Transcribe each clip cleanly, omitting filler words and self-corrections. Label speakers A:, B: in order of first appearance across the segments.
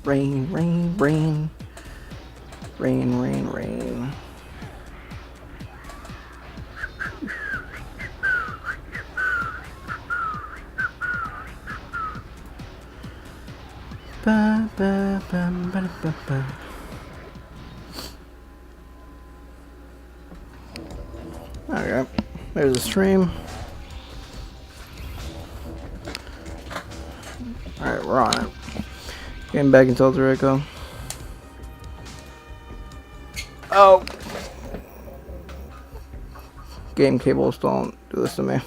A: Rain, rain, rain. Rain, rain, rain. Ba, ba, ba, ba, ba, ba. Alright, there's a stream. Alright, we're on it. Getting back into Alter Echo. Oh! Game cables don't do this to me.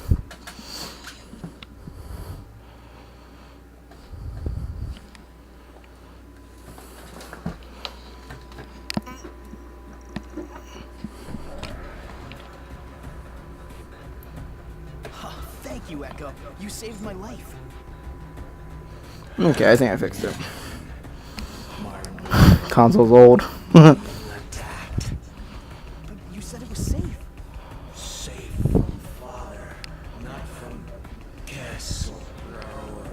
B: Thank you, Echo. You saved my life.
A: Okay, I think I fixed it. Console's old.
B: Attacked. But you said it was safe.
C: Safe from father, not from Castle Rower.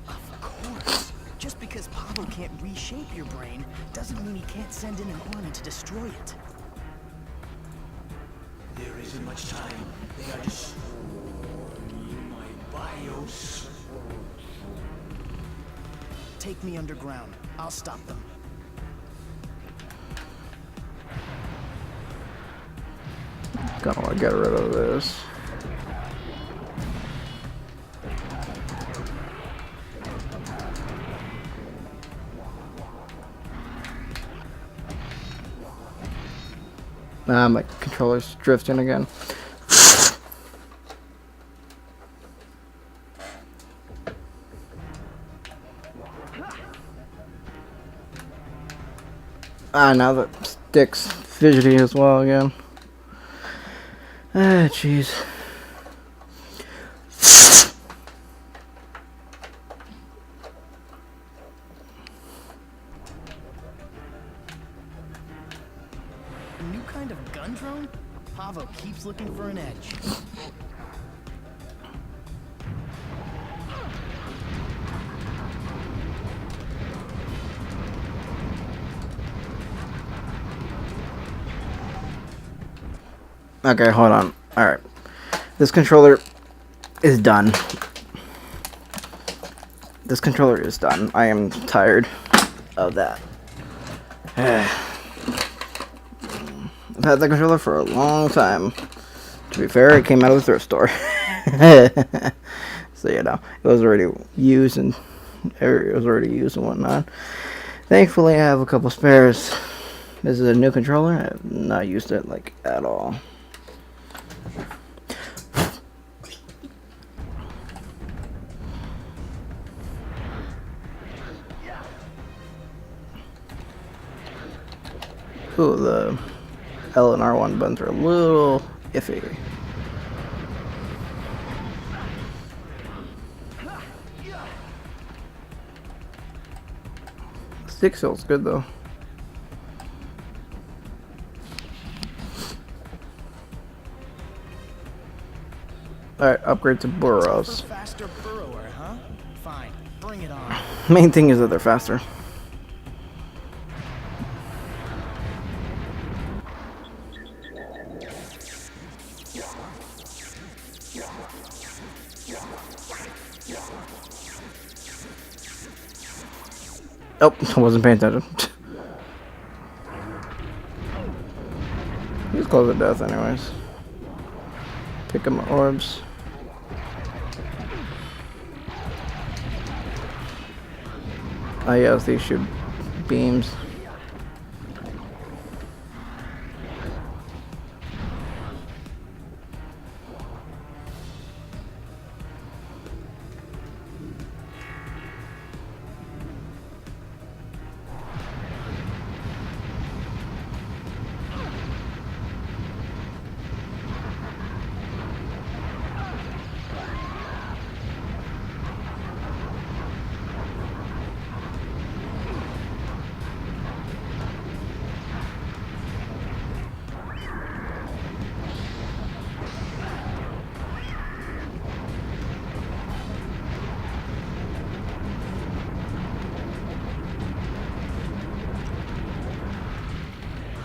B: Of course. Just because Pablo can't reshape your brain doesn't mean he can't send in an army to destroy it.
C: There isn't much time. They are destroying my bios.
B: Take me underground. I'll stop them.
A: Gotta get rid of this. My controller's drifting again. Now the stick's fidgety as well again. Ah, jeez.
B: A new kind of gun drone? Pavo keeps looking for an edge.
A: Okay, hold on. Alright. This controller is done. This controller is done. I am tired of that. I've had that controller for a long time. To be fair, it came out of the thrift store. So, you know, it was already used and whatnot. Thankfully, I have a couple spares. This is a new controller. I have not used it, like, at all. Ooh, the L and R1 buttons are a little iffy. Stick feels good though. Alright, upgrade to burrows.
B: Faster burrower, huh? Fine, bring it on.
A: Main thing is that they're faster. Oh, I wasn't paying attention. He's close to death anyways. Pick up my orbs. Oh yes, these shoot beams.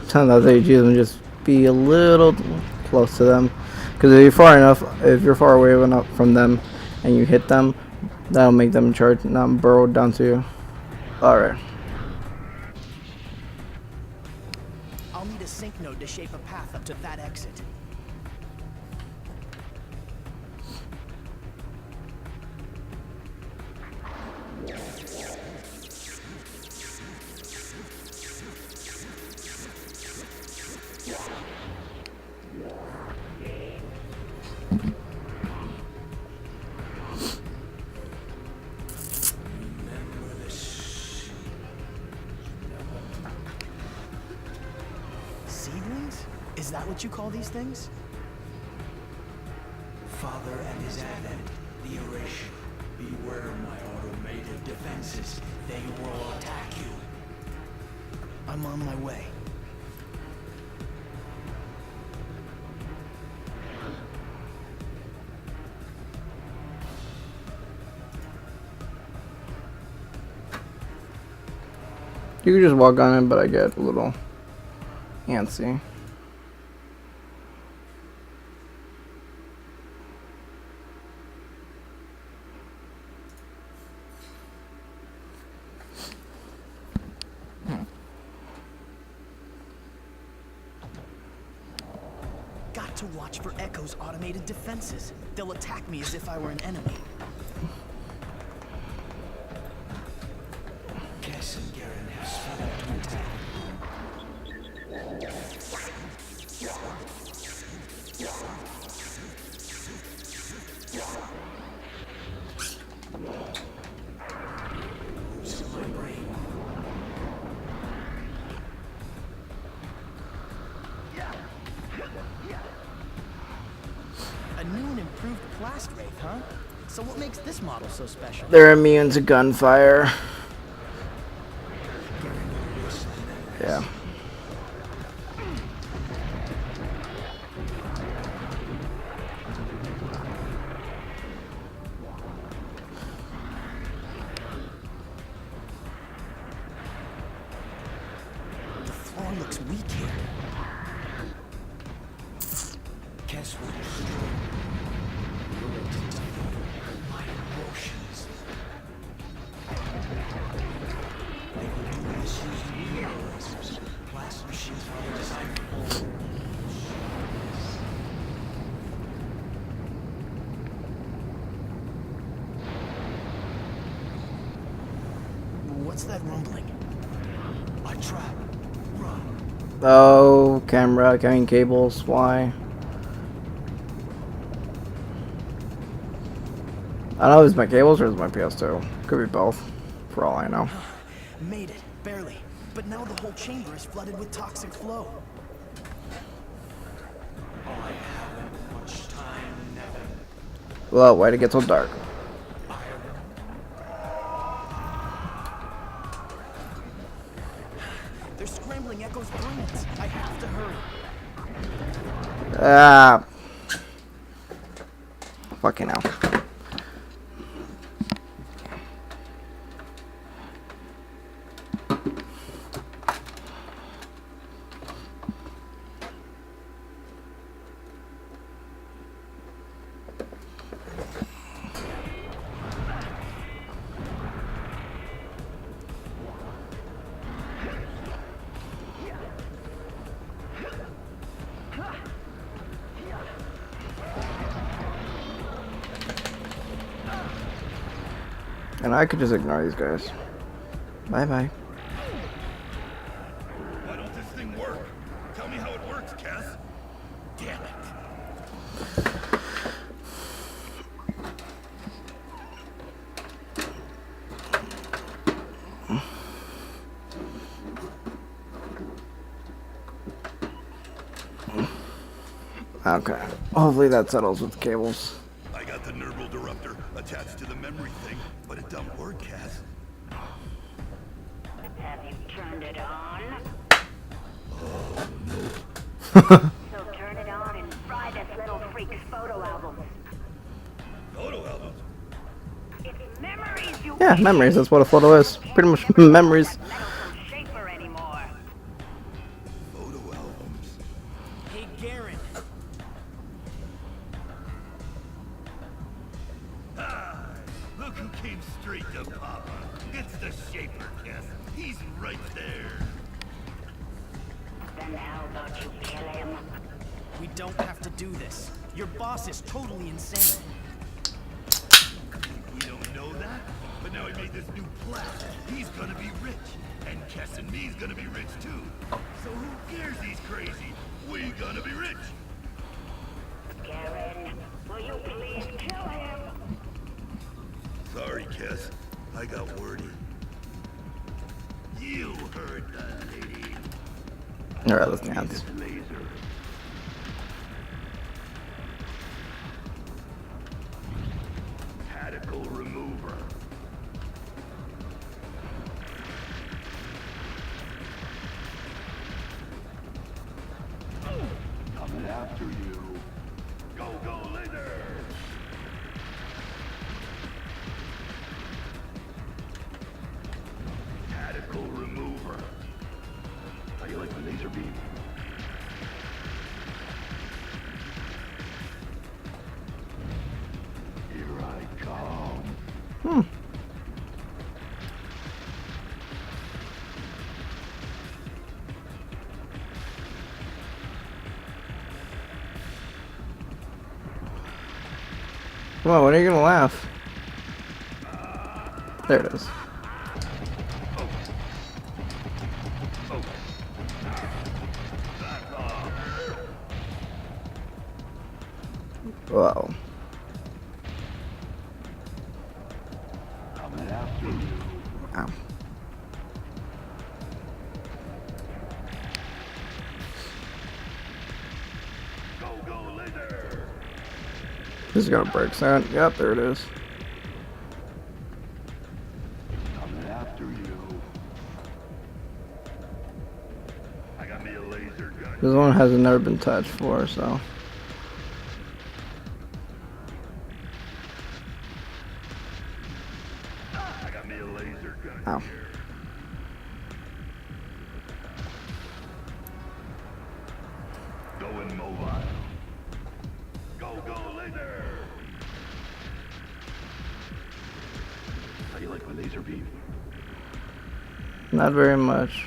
A: Sometimes they use them, just be a little close to them. Because if you're far enough, if you're far away enough from them, and you hit them, that'll make them charge, not burrow down to you. Alright.
B: I'll need a sync node to shape a path up to that exit. Seedlings? Is that what you call these things?
C: Father and his advent, the Irish. Beware my automated defenses. They will attack you.
B: I'm on my way.
A: You can just walk on it, but I get a little antsy.
B: Got to watch for Echo's automated defenses. They'll attack me as if I were an enemy.
C: Cass and Garen have split up to attack. Losing my brain.
B: A new and improved Blast Wraith, huh? So what makes this model so special?
A: They're immune to gunfire. Yeah.
B: The floor looks weak here.
C: Cass will destroy my emotions. They will do this using realizers. Blast machines are designed for
B: What's that rumbling?
C: a trap. Run.
A: Oh, camera, carrying cables, why? I don't know if it's my cables or it's my PS2. Could be both, for all I know.
B: Made it, barely. But now the whole chamber is flooded with toxic flow.
C: I haven't much time, Nevin.
A: Well, why'd it get so dark?
B: They're scrambling Echo's brilliance. I have to hurry.
A: Ah. Fucking hell. And I could just ignore these guys. Bye bye.
D: Why don't this thing work? Tell me how it works, Cass. Damn it.
A: Okay. Hopefully that settles with the cables.
D: I got the Nerval Disruptor attached to the memory thing, but it don't work, Cass.
E: Have you turned it on? So turn it on and fry this little freak's photo albums.
D: Photo albums?
E: It's memories you
A: Yeah, memories. That's what a photo is. Pretty much memories.
E: metal from Schaefer anymore.
D: Photo straight to Papa. It's the Shaper, Cass. He's right there.
E: Then how about you kill him?
B: We don't have to do this. Your boss is totally insane.
D: We don't know that, but now he made this new plan. He's gonna be rich, and Cass and me's gonna be rich too. So who cares he's crazy? We gonna be rich.
E: Garen, will you please kill him?
D: Sorry, Cass. I got wordy. You heard the lady.
A: Alright, let's dance.
D: Laser. Tactical remover. Coming after you. Go, laser! Tactical remover. How you like the laser beam? Here I come.
A: Come on, when are you gonna laugh? There it is. Wow.
D: Coming after you.
A: Ow.
D: Go, laser!
A: This is gonna break soon. Yep, there it is.
D: Coming after you. I got me a laser gun.
A: This one hasn't never been touched before, so.
D: I got me a laser gun
A: Ow.
D: here. Going mobile. Go, laser! How you like my laser beam?
A: Not very much.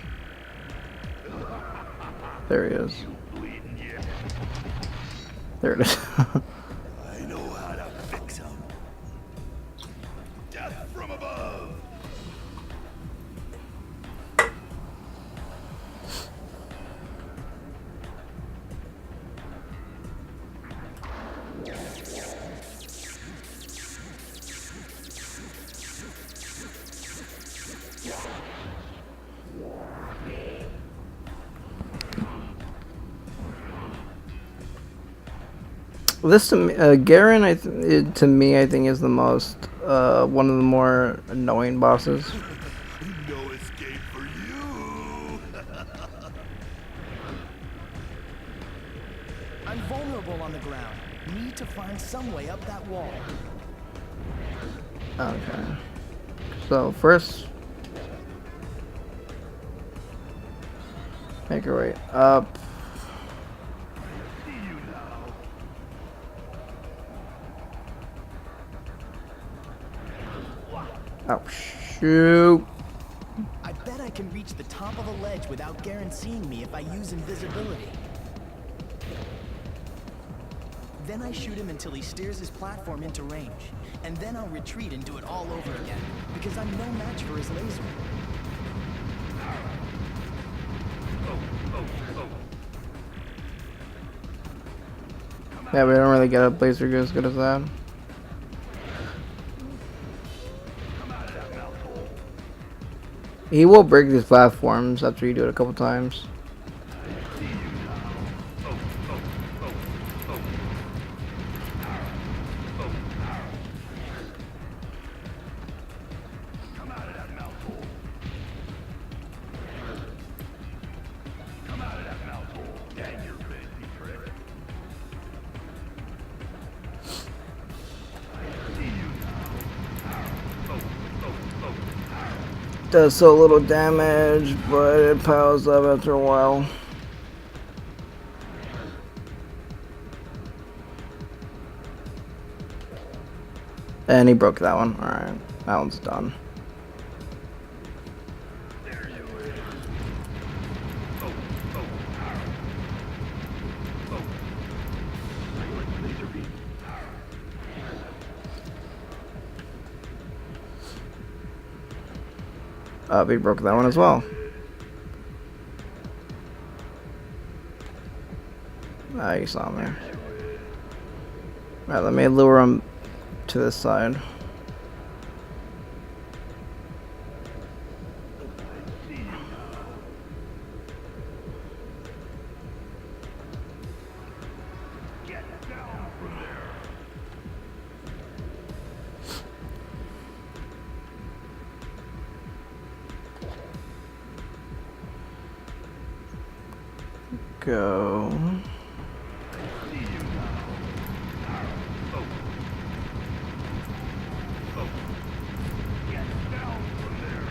A: There he is.
D: Bleeding yet?
A: There it is.
D: I know how to fix him. Death from above!
A: This to me, Garen, to me, I think is the most one of the more annoying bosses.
D: No escape for you!
B: I'm vulnerable on the ground. Need to find some way up that wall.
A: Okay. So first, make your way up.
D: See you now.
A: Oh shoot!
B: I bet I can reach the top of the ledge without Garen seeing me if I use invisibility. Then I shoot him until he steers his platform into range. And then I'll retreat and do it all over again. Because I'm no match for his laser.
A: Yeah, we don't really get a laser as good as that. He will break these platforms after you do it a couple times.
D: Come out of that mouth hole. Come out of that mouth hole. Dang your fancy trick. I see you now.
A: Does so little damage, but it piles up after a while. And he broke that one. Alright. That one's done.
D: There you is. Oh, oh, oh. How you like the laser beam?
A: We broke that one as well. Ah, you saw me. Alright, let me lure him to this side.
D: Get down from there.
A: Go.
D: See you now. Oh. Oh. Get down from there.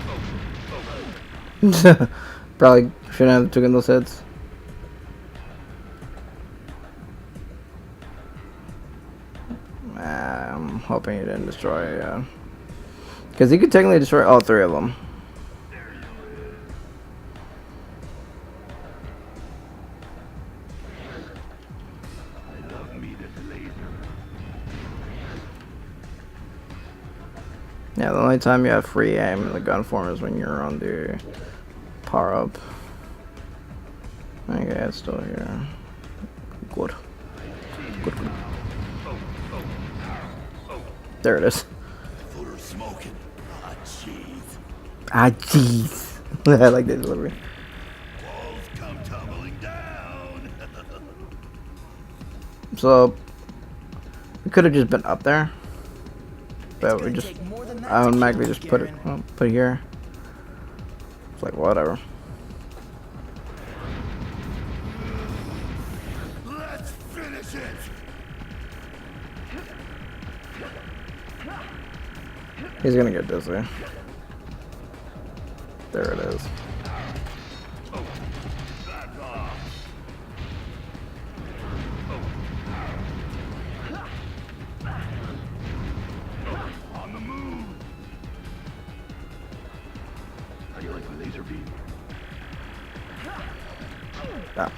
D: Oh. Oh.
A: Probably shouldn't have taken those hits. I'm hoping he didn't destroy, because he could technically destroy all three of them.
D: I love me this laser.
A: Yeah, the only time you have free aim in the gun form is when you're on the power up. Okay, it's still here. Good. Good, good. There it is.
D: Footer smoking. Ah, jeez.
A: Ah, jeez. I like the delivery.
D: Walls come tumbling down.
A: So, we could have just been up there. But we
B: gonna
A: just
B: take more than that to
A: automatically
B: kill
A: just
B: you,
A: put it
B: Garen.
A: put it here. It's like whatever.
D: Let's finish it.
A: He's gonna get dizzy. There it is.
D: Back off. On the move. How do you like my laser beam?
A: Ah.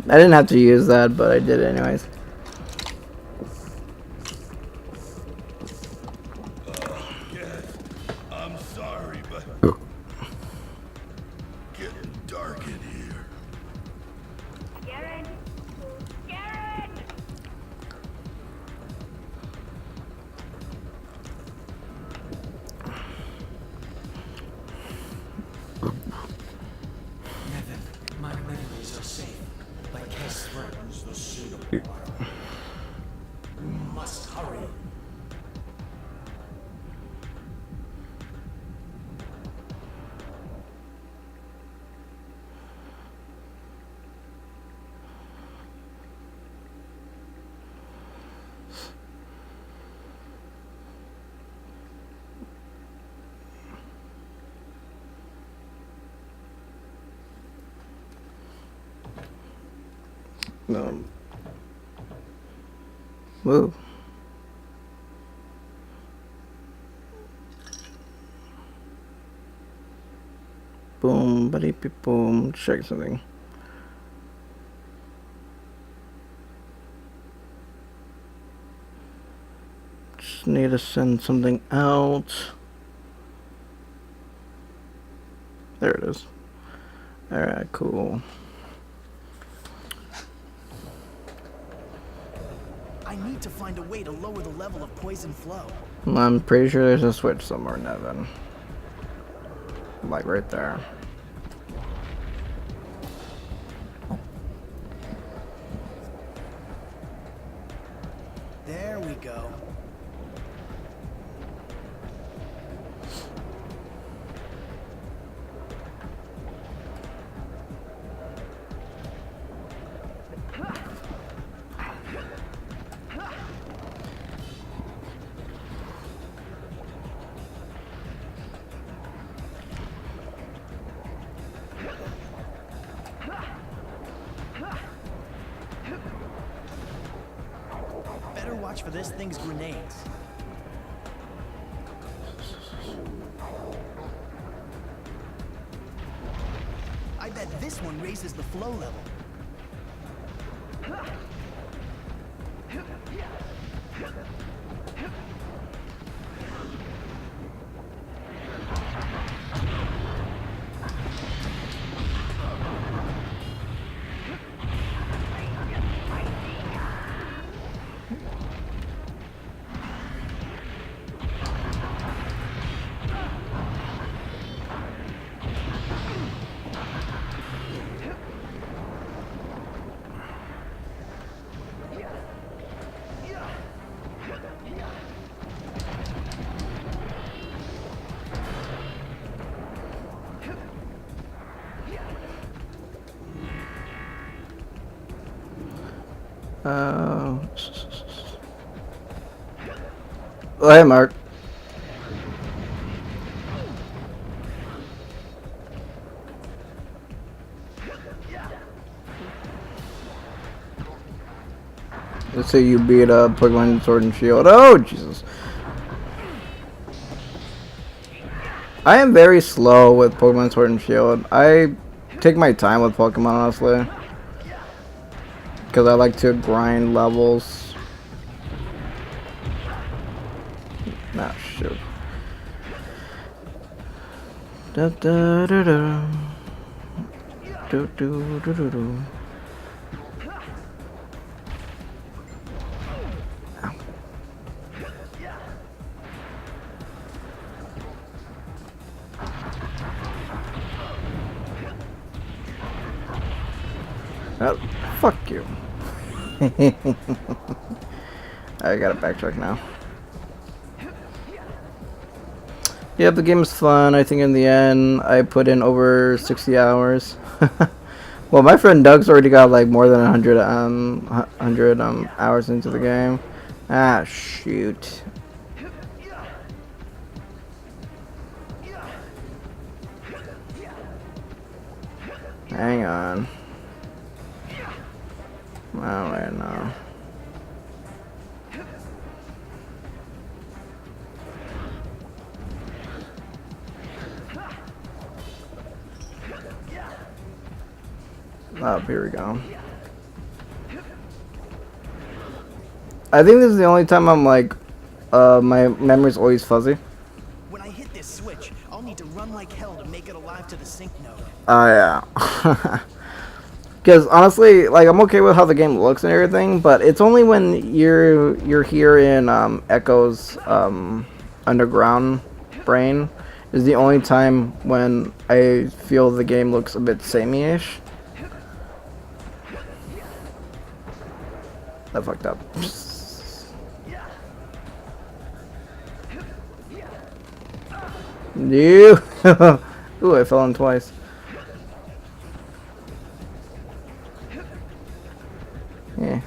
A: I didn't have to use that, but I did it anyways.
D: I'm sorry, but getting dark in here.
E: Garen! Garen!
C: Nevin, my memories are safe, but Kess threatens the pseudo. We must hurry.
A: Move. Boom, buddy, boom. Check something. Just need to send something out. There it is. Alright, cool.
B: I need to find a way to lower the level of poison flow.
A: I'm pretty sure there's a switch somewhere, Nevin. Like right there.
B: There we go. watch for this thing's grenades. I bet this one raises the flow level.
A: Oh, hey, Mark. Let's say you beat Pokemon Sword and Shield. Oh, Jesus. I am very slow with Pokemon Sword and Shield. I take my time with Pokemon, honestly. Because I like to grind levels. Nah, shoot. Da da da da. Do do do do do. Oh, fuck you. I gotta backtrack now. Yeah, the game is fun. I think in the end, I put in over 60 hours. Well, my friend Doug's already got like more than 100 hours into the game. Ah, shoot. Hang on. Oh, wait, no. Oh, here we go. I think this is the only time I'm like, my memory's always fuzzy.
B: When I hit this switch, I'll need to run like hell to make it alive to the sync node.
A: Oh, yeah. Because honestly, like, I'm okay with how the game looks and everything, but it's only when you're here in Echo's underground brain is the only time when I feel the game looks a bit samey-ish. That fucked up. You. Ooh, I fell on twice. Yeah.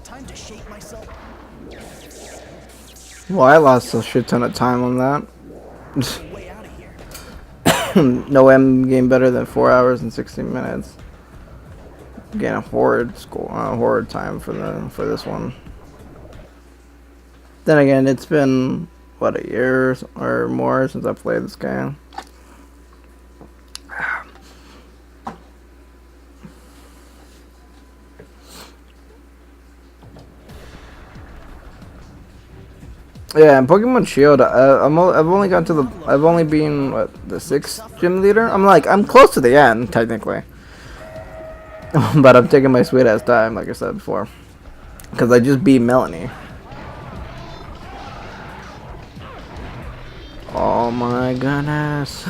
B: Time to shape myself.
A: Well, I lost a shit ton of time on that.
B: Way out of here.
A: No M game better than 4 hours and 16 minutes. Getting a horrid score, horrid time for this one. Then again, it's been what, a year or more since I played this game. Yeah, and Pokemon Shield, I've only got to the, I've only been, what, the 6th gym leader? I'm close to the end, technically. But I'm taking my sweet ass time, like I said before. Because I just beat Melanie. Oh my goodness.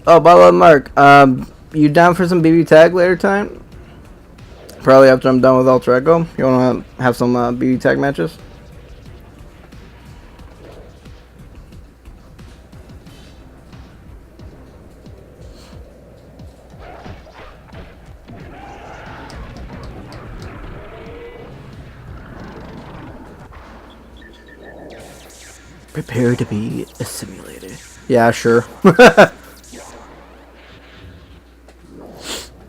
A: Oh, by the way, Mark, you down for some BB tag later time? Probably after I'm done with Ultra Echo. You wanna have some BB tag matches? Prepare to be assimilated. Yeah, sure.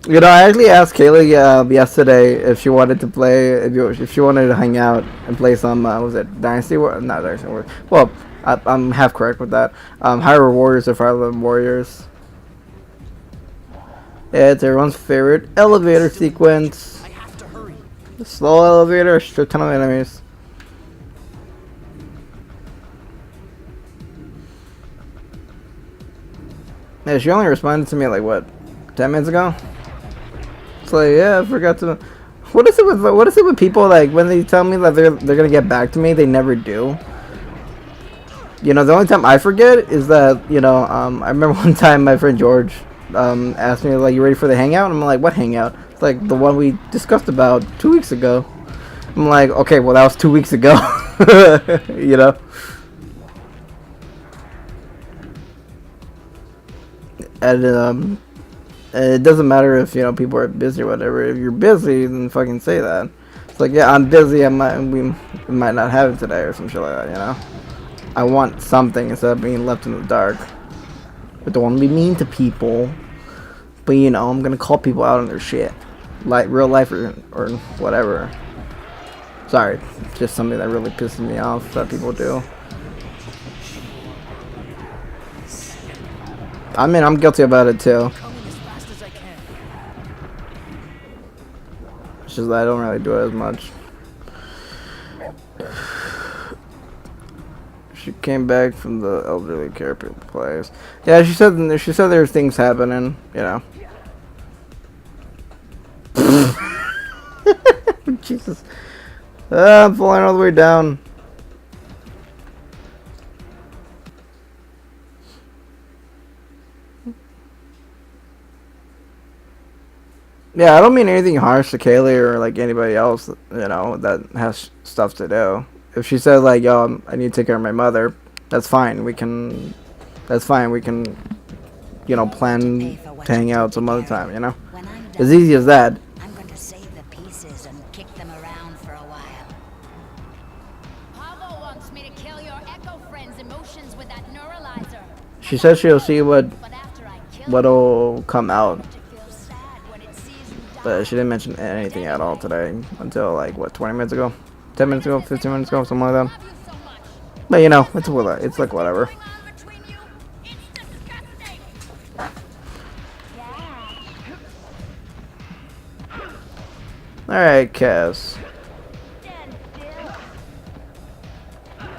A: You know, I actually asked Kaylee yesterday if she wanted to play, if she wanted to hang out and play some, was it Dynasty War? Not Dynasty War. Well, I'm half correct with that. Hyrule Warriors or Fire Emblem Warriors. Yeah, it's everyone's favorite elevator sequence.
B: I have to hurry.
A: The slow elevator, a shit ton of enemies. Yeah, she only responded to me like what, 10 minutes ago? It's like, yeah, I forgot to. What is it with people, like when they tell me that they're gonna get back to me, they never do. You know, the only time I forget is that, you know, I remember one time my friend George asked me, like, you ready for the hangout? I'm like, what hangout? It's like the one we discussed about 2 weeks ago. I'm like, okay, well that was 2 weeks ago. You know. And it doesn't matter if, you know, people are busy or whatever. If you're busy, then fucking say that. It's like, yeah, I'm busy. We might not have it today or some shit like that. You know. I want something instead of being left in the dark. I don't want to be mean to people, but you know, I'm gonna call people out on their shit, like real life or whatever. Sorry, just something that really pisses me off that people do. I mean, I'm guilty about it too.
B: Coming as fast as I can.
A: It's just that I don't really do it as much. She came back from the elderly care place. Yeah, she said there's things happening, you know. Jesus. I'm falling all the way down. Yeah, I don't mean anything harsh to Kaylee or like anybody else, you know, that has stuff to do. If she said like, yo, I need to take care of my mother, that's fine. That's fine. We can, you know, plan to hang out some other time, you know?
F: When I'm
A: As
F: done,
A: easy as that.
F: I'm going to save the pieces and kick them around for a while.
G: Pavo wants me to kill your Echo friend's emotions with that neuralizer.
A: She says she'll see
G: But after I kill
A: what'll come out.
G: it, it feels sad when it sees you die.
A: But she didn't mention anything at all today until like what, 20 minutes ago, 10 minutes ago, 15 minutes ago, something like that.
G: Love you so much.
A: But you know, it's like whatever.
G: Going on between you, it's disgusting.
A: All right, Cass.
E: Stand still. How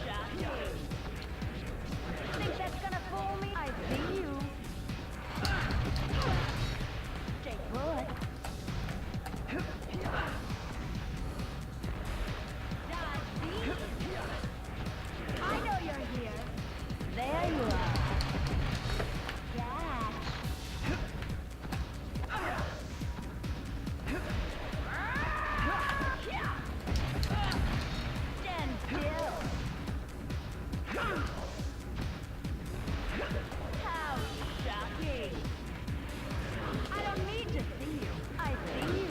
E: shocking. Think that's gonna fool me? I see you. Stay put. I know you're here. There you are. Yeah. Stand still. How shocking. I don't need to see you. I see you.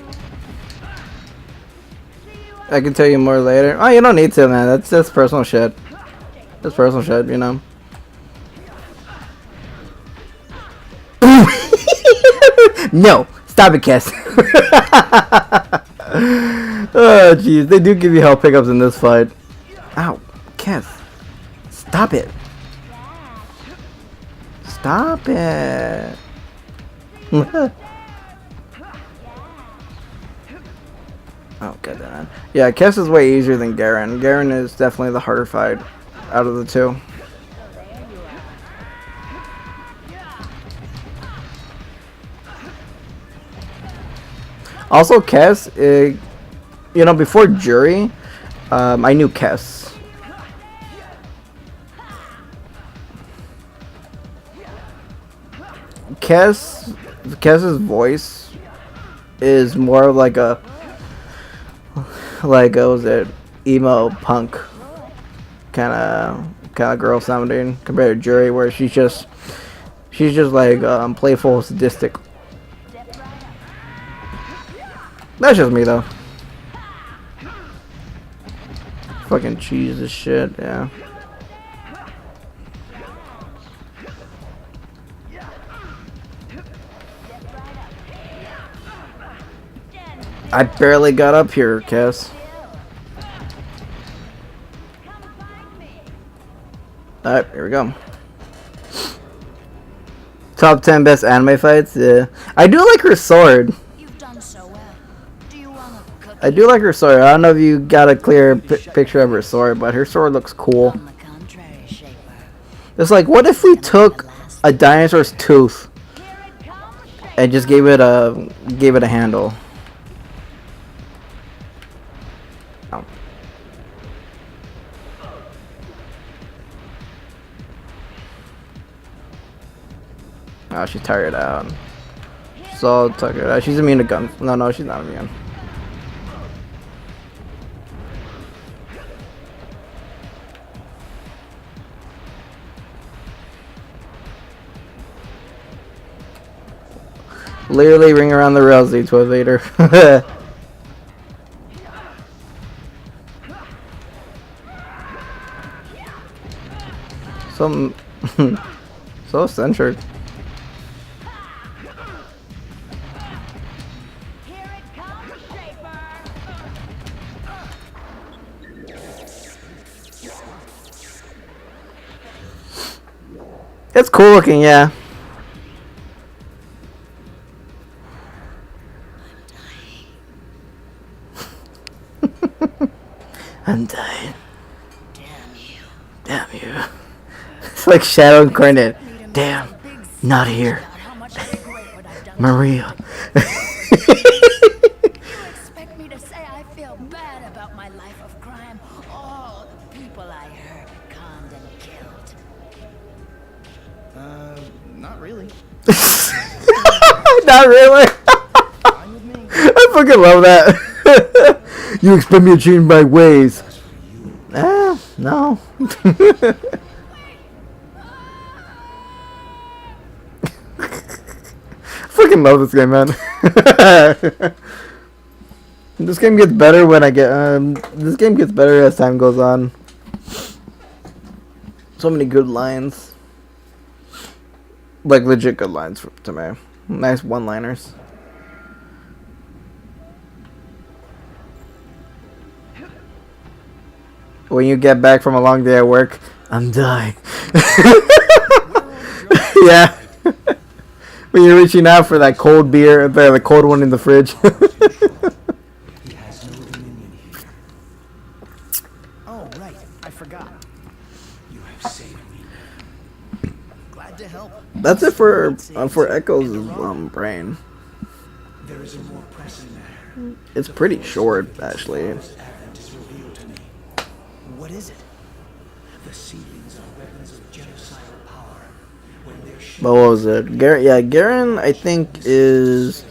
E: See you
A: I can tell you more later. Oh, you don't need to, man. That's personal shit. That's personal shit, you know. No, stop it, Cass. Oh, jeez, they do give you hell pickups in this fight. Ow, Cass, stop it. Stop it. Oh, god damn it. Yeah, Cass is way easier than Garen. Garen is definitely the harder fight out of the two. Also, Cass, you know, before Jury, I knew Cass. Cass's voice is more of like a what was it, emo punk kind of girl sounding compared to Jury, where she's just like playful, sadistic. That's just me though. Fucking cheese this shit, yeah. I barely got up here, Cass. Alright, here we go. Top 10 best anime fights? Yeah. I do like her sword.
F: You've done so well. Do you want a cookie?
A: I do like her sword. I don't know if you got a clear picture of her sword, but her sword looks cool.
F: On the contrary, Shaper.
A: It's like, what if we took a dinosaur's tooth and just gave it a handle? Oh. Oh, she's tired out. So tired out. She's immune to guns. No, she's not immune. Literally ring around the rosy, Toy Vader. Some so eccentric.
E: Here it comes, Shaper.
A: It's cool looking, yeah. I'm dying.
F: Damn you.
A: Damn you. It's like Shadow Incarnate. Damn. Not here.
F: How much I regret what I've done.
A: Maria.
F: You expect me to say I feel bad about my life of crime? All the people I hurt, conned, and killed.
B: Not really.
A: Not really.
B: Fine with me.
A: I fucking love that. You expect me to change my ways? No. Fucking love this game, man. This game gets better when I get. This game gets better as time goes on. So many good lines, like legit good lines to me. Nice one-liners. When you get back from a long day at work, I'm dying. Yeah. When you're reaching out for that cold beer, the cold one in the fridge.
C: He has no dominion here.
B: Oh, right. I forgot.
C: You have saved me.
B: Glad to help.
A: That's it for Echo's brain.
C: There is a more pressing matter.
A: It's pretty short, actually.
C: Advent is revealed to me.
B: What is it?
C: The seedlings of weapons of genocidal power. When they're
A: But what was it? Garen, I think, is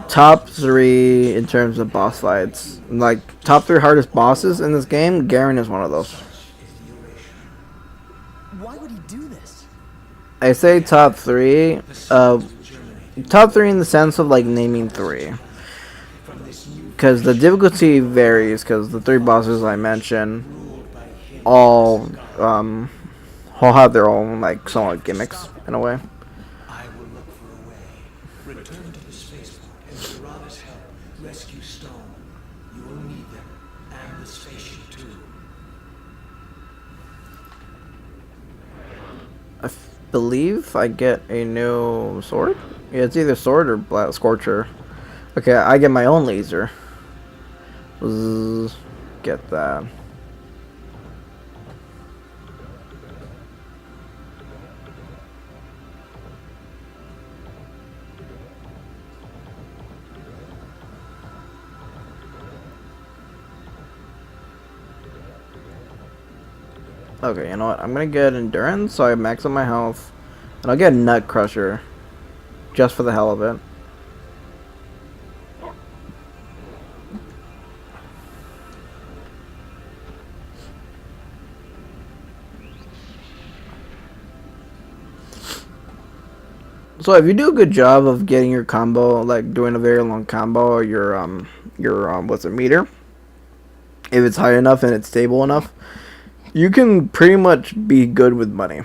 A: top 3 in terms of boss fights. Like, top 3 hardest bosses in this game, Garen is one of those.
B: Why would he do this?
A: I say top 3, top 3 in the sense of, like, naming 3. Because the difficulty varies, because the 3 bosses I mentioned all have their own, like, somewhat gimmicks, in a way.
C: I will look for a way. Return to the spaceport and with Rada's help, rescue Stone. You will need them, and the spaceship too.
A: I believe I get a new sword? Yeah, it's either sword or Black Scorcher. Okay, I get my own laser. Zzz, get that. Okay, you know what? I'm gonna get endurance, so I max out my health, and I'll get Nut Crusher, just for the hell of it. So if you do a good job of getting your combo, like doing a very long combo, or your what's it, meter, if it's high enough and it's stable enough, you can pretty much be good with money.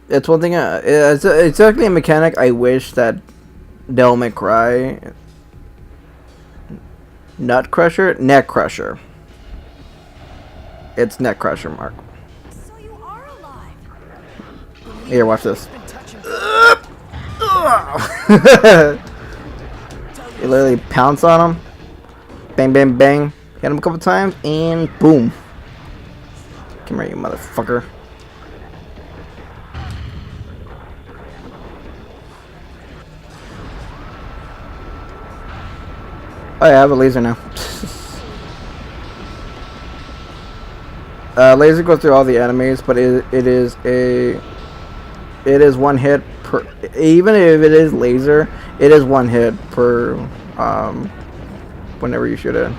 A: It's one thing. It's exactly a mechanic I wish that Devil May Cry, Nut Crusher, Neck Crusher. It's Neck Crusher, Mark.
F: So you are alive.
A: Here, watch this. You literally pounce on him. Bang, bang, bang. Hit him a couple times, and boom. Come here, you motherfucker. Oh yeah, I have a laser now. Laser goes through all the enemies, but it is one hit per. Even if it is laser, it is one hit per. Whenever you shoot it.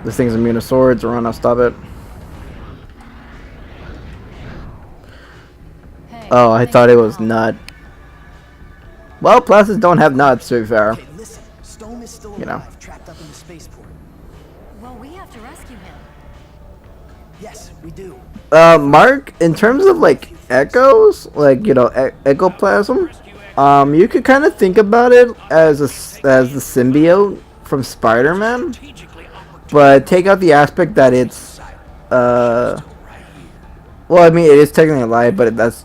A: This thing's immune to swords. Run, I'll stop it. Oh, I thought it was nut. Well, plastids don't have nuts, to be fair.
B: Okay, listen. Stone is still alive,
A: You know.
B: trapped up in the spaceport.
F: Well, we have to rescue him.
B: Yes, we do.
A: Mark, in terms of like echoes, like ectoplasm, you could kind of think about it as as the symbiote from Spider-Man, but take out the aspect that it's well, I mean, it is technically alive, but that's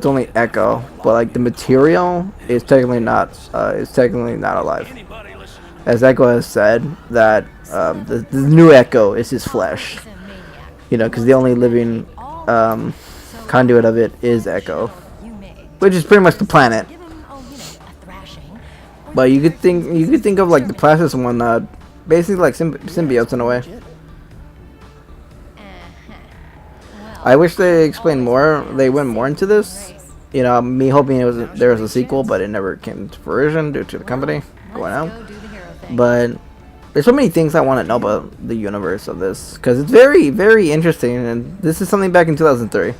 A: only Echo. But like the material is technically not alive. As Echo has said, that the new Echo is his flesh.
F: He's a maniac.
A: You know, because the only living conduit of it is Echo,
F: You may
A: which is pretty much the planet.
F: give him, a thrashing.
A: But you could think of like the plastids and whatnot, basically like symbiotes in a way. I wish they explained more. They went more into this. You know, me hoping there was a sequel, but it never came to fruition due to the company going out.
F: Go do the hero thing.
A: But there's so many things I want to know about the universe of this, because it's very, very interesting. And this is something back in 2003,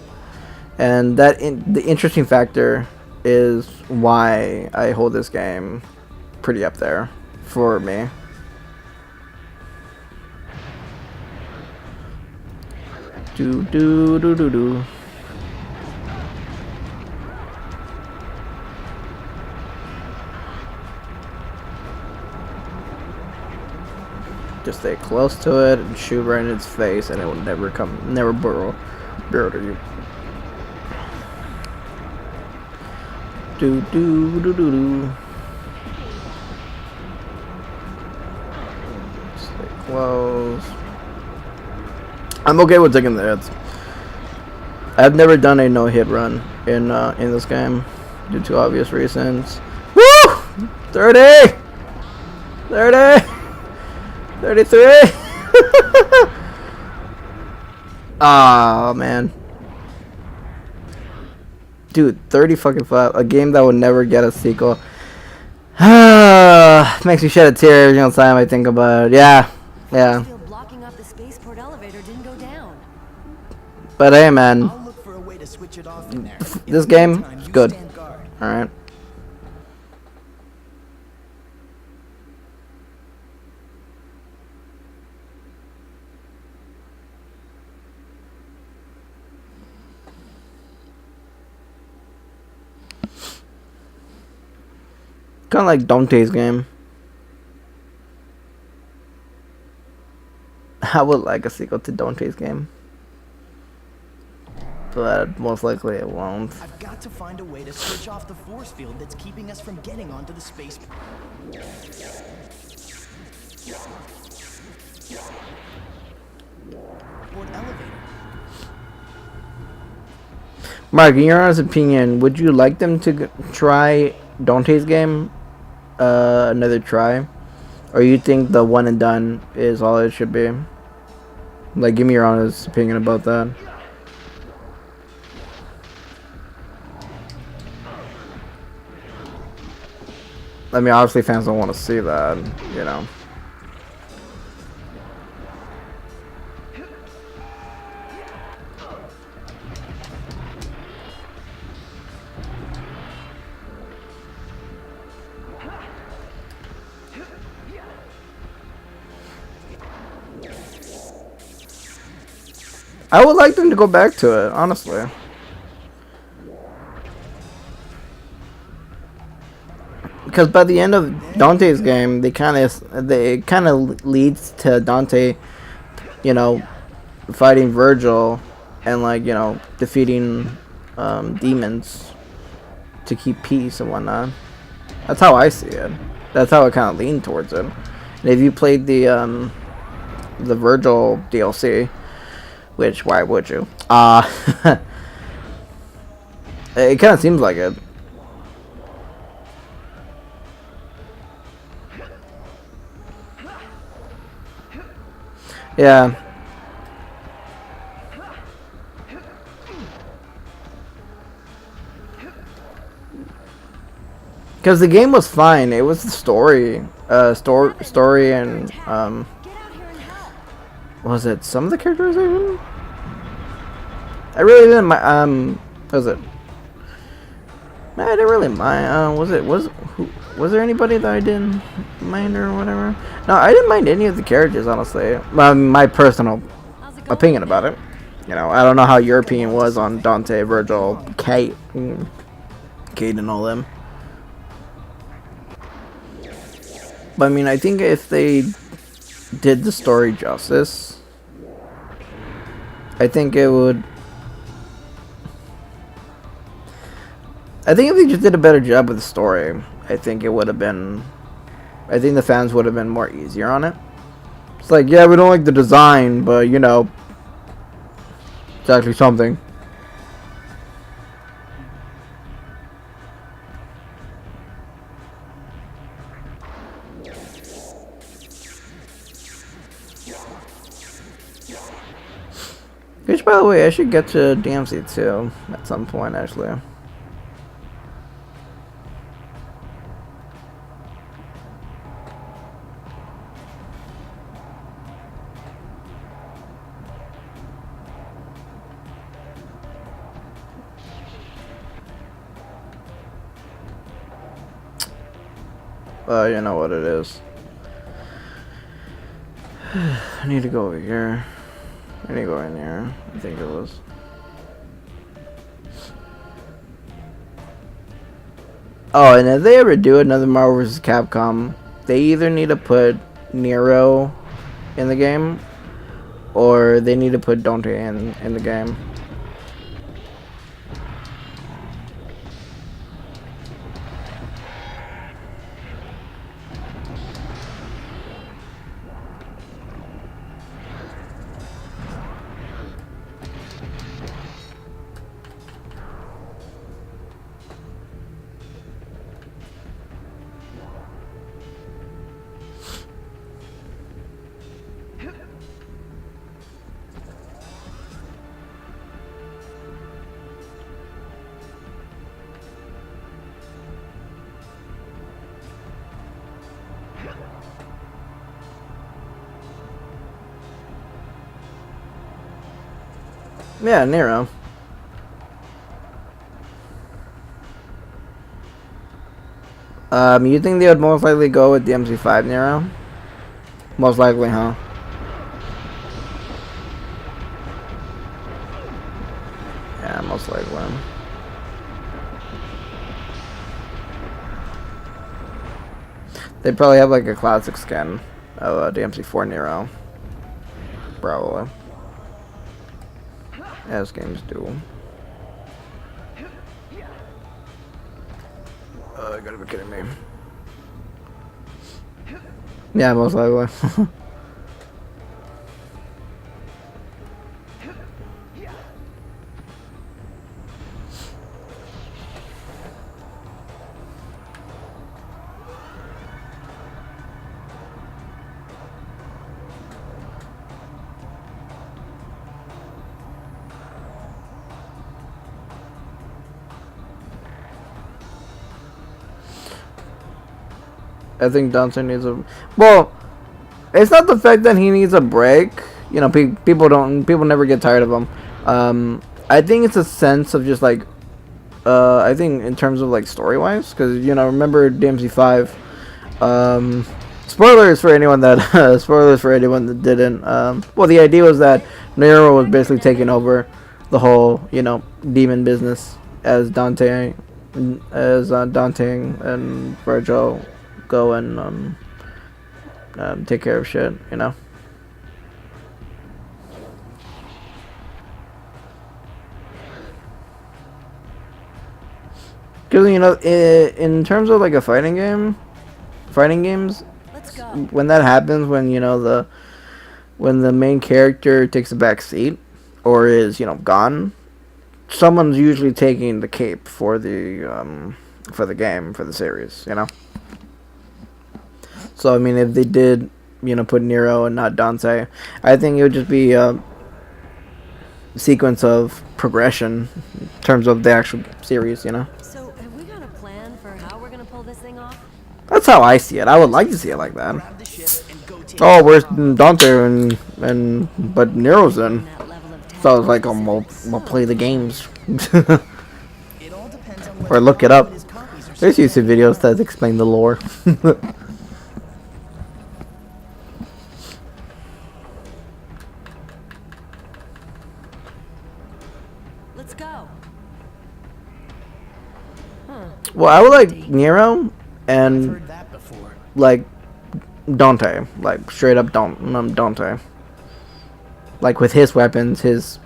A: and the interesting factor is why I hold this game pretty up there for me. Do do do do do. Just stay close to it and shoot right in its face, and it will never burrow to you. Do do do do do. Stay close. I'm okay with taking the hits. I've never done a no-hit run in this game due to obvious reasons. Woo! 30! 30! 33! Ah, man. Dude, 30 fucking 5. A game that would never get a sequel. Makes me shed a tear every single time I think about it. Yeah. Yeah.
F: Still blocking off the spaceport elevator didn't go down.
A: But hey, man.
B: I'll look for a way to switch it off in there. In
A: This
B: the
A: game
B: meantime,
A: is
B: you
A: good.
B: stand guard.
A: Alright. Kind of like Dante's game. I would like a sequel to Dante's game, but most likely it won't.
B: I've got to find a way to switch off the force field that's keeping us from getting onto the space. Port elevator.
A: Mark, in your honest opinion, would you like them to try Dante's game another try, or you think the one and done is all it should be? Like, give me your honest opinion about that. I mean, obviously fans don't want to see that, you know. I would like them to go back to it, honestly. Because by the end of Dante's game, they kind of leads to Dante, you know, fighting Virgil and like, you know, defeating demons to keep peace and whatnot. That's how I see it. That's how I kind of lean towards it. And if you played the Virgil DLC, which why would you? It kind of seems like it. Yeah. Because the game was fine. It was the story, story, and was it some of the characterization? I really didn't mind. Was it? I didn't really mind. Was there anybody that I didn't mind or whatever? No, I didn't mind any of the characters, honestly. My personal opinion about it. You know, I don't know how your opinion was on Dante, Virgil, Kate, and all them. But I mean, I think if they did the story justice, I think it would. I think if they just did a better job with the story, I think it would have been. I think the fans would have been more easier on it. It's like, yeah, we don't like the design, but you know, it's actually something. Which, by the way, I should get to DMC too at some point, actually. You know what it is. I need to go over here. I need to go in here. I think it was. Oh, and if they ever do another Marvel vs. Capcom, they either need to put Nero in the game, or they need to put Dante in the game. Yeah, Nero. You think they would most likely go with the MC5 Nero? Most likely, huh? Yeah, most likely. They probably have like a classic skin of the MC4 Nero. Probably. As games do. You gotta be kidding me. Yeah, most likely. I think Dante needs a. Well, it's not the fact that he needs a break. You know, people never get tired of him. I think it's a sense of just like, I think in terms of like story wise, because you know, remember DMC5. Spoilers for anyone that didn't. Well, the idea was that Nero was basically taking over the whole, you know, demon business as Dante and Virgil go and take care of shit, you know. Because, you know, in terms of like a fighting games,
F: Let's go.
A: when that happens, when, you know, when the main character takes a back seat or is, you know, gone, someone's usually taking the cape for the game, for the series, you know. So I mean, if they did, you know, put Nero and not Dante, I think it would just be a sequence of progression in terms of the actual series, you know.
F: So, have we got a plan for how we're gonna pull this thing off?
A: That's how I see it. I would like to see it like that.
B: Grab the ship and go take
A: Oh, where's Dante and but Nero's in?
F: That level of
A: So I was like, we'll play the games.
B: It all depends on
A: Or look it up.
B: his copies are
A: There's YouTube videos that explain the lore.
F: Let's go.
A: Well, I would like Nero and
B: heard that before.
A: like Dante, like straight up Dante, like with his weapons, his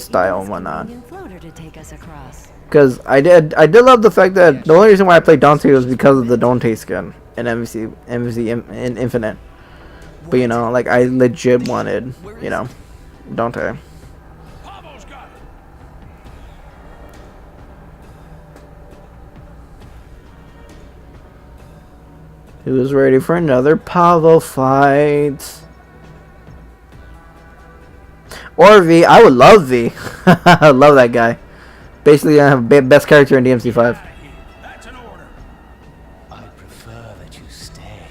A: style and whatnot.
F: Companion floater to take us across.
A: Because I did love the fact that the only reason why I played Dante was because of the Dante skin in MVC in Infinite. But you know, like I legit wanted, you know, Dante.
D: Pavo's got it.
A: Who's ready for another Pavo fight? Or V. I would love V. I love that guy. Basically, I have best character in DMC5.
D: That's an order.
C: I prefer that you stay.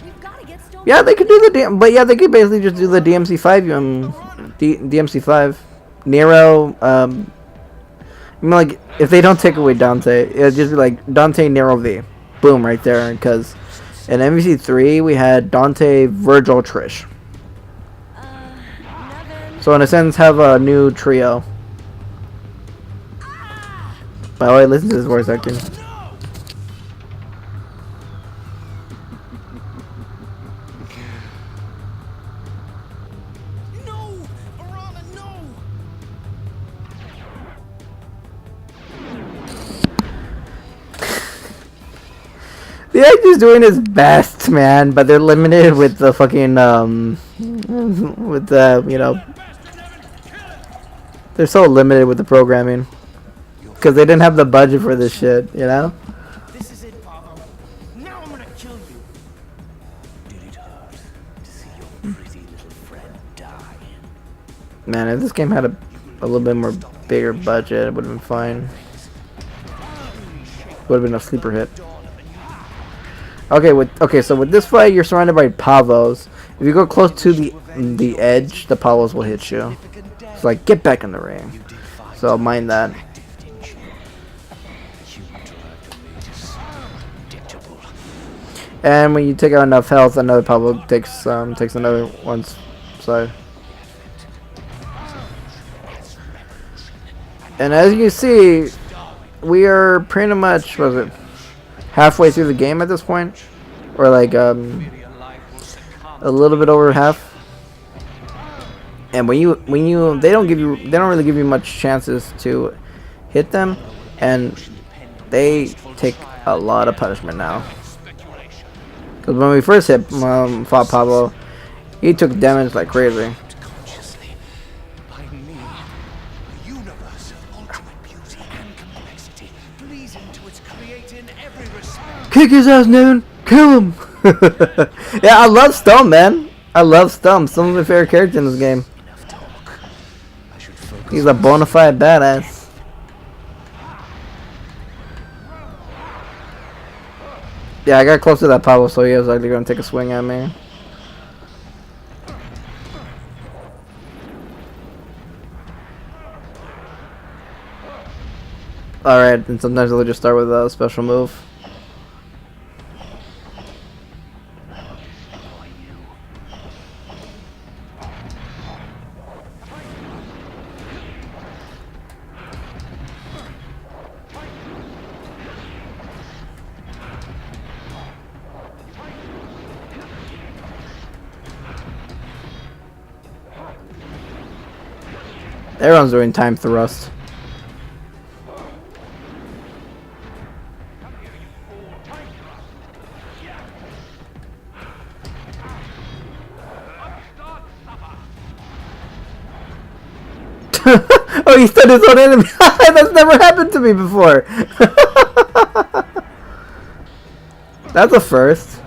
F: We've got to get Stone.
A: Yeah, they could do the but yeah, they could basically just do the DMC5 DMC5 Nero. I mean, like if they don't take away Dante, it'd just be like Dante Nero V. Boom, right there. Because in MVC3 we had Dante, Virgil, Trish.
F: Nothing.
A: So in a sense, have a new trio. By the way, listen to this voice acting.
B: No! Arana, no!
A: The actor's doing his best, man, but they're limited with the fucking with the, you know, they're so limited with the programming because they didn't have the budget for this shit, you know.
B: This is it, Pavo. Now I'm gonna kill you.
C: Did it hurt to see your pretty little friend die?
A: Man, if this game had a little bit more bigger budget, it would have been fine. Would have been a sleeper hit. Okay, so with this fight, you're surrounded by Pavos. If you go close to the edge, the Pavos will hit you. It's like, get back in the ring. So mind that. And when you take out enough health, another Pavo takes another one's side. And as you see, we are pretty much, what was it, halfway through the game at this point, or like a little bit over half. And when you they don't really give you much chances to hit them, and they take a lot of punishment now. Because when we first fought Pablo, he took damage like crazy.
C: Consciously, by me, a universe of ultimate beauty and complexity, pleasing to its creator in every respect.
A: Kick his ass, Nevin! Kill him! Yeah, I love Stump, man. I love Stump. Some of my favorite characters in this game.
C: Enough talk. I should focus.
A: He's a bona fide badass. Yeah, I got close to that Pablo, so he was actually going to take a swing at me. Alright, and sometimes they'll just start with a special move. Everyone's doing time thrust. Oh, he stunned his own enemy. That's never happened to me before. That's a first.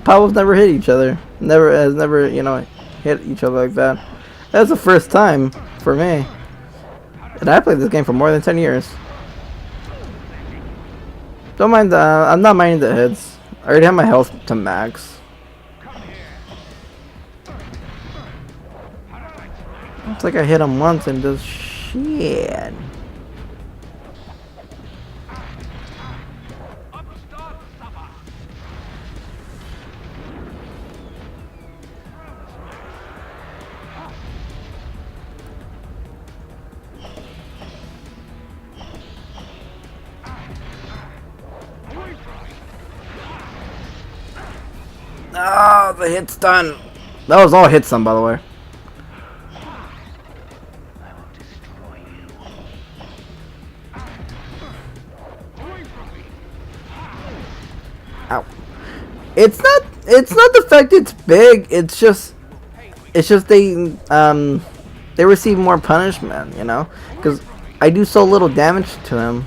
A: Pavlov's never hit each other. Never, you know, hit each other like that. That's the first time for me. And I played this game for more than 10 years. Don't mind the, I'm not minding the hits. I already have my health to max. It's like I hit him once and just shit. Oh, the hit's done. That was all hit stun, by the way. Ow. It's not the fact it's big, it's just they receive more punishment, you know, because I do so little damage to them.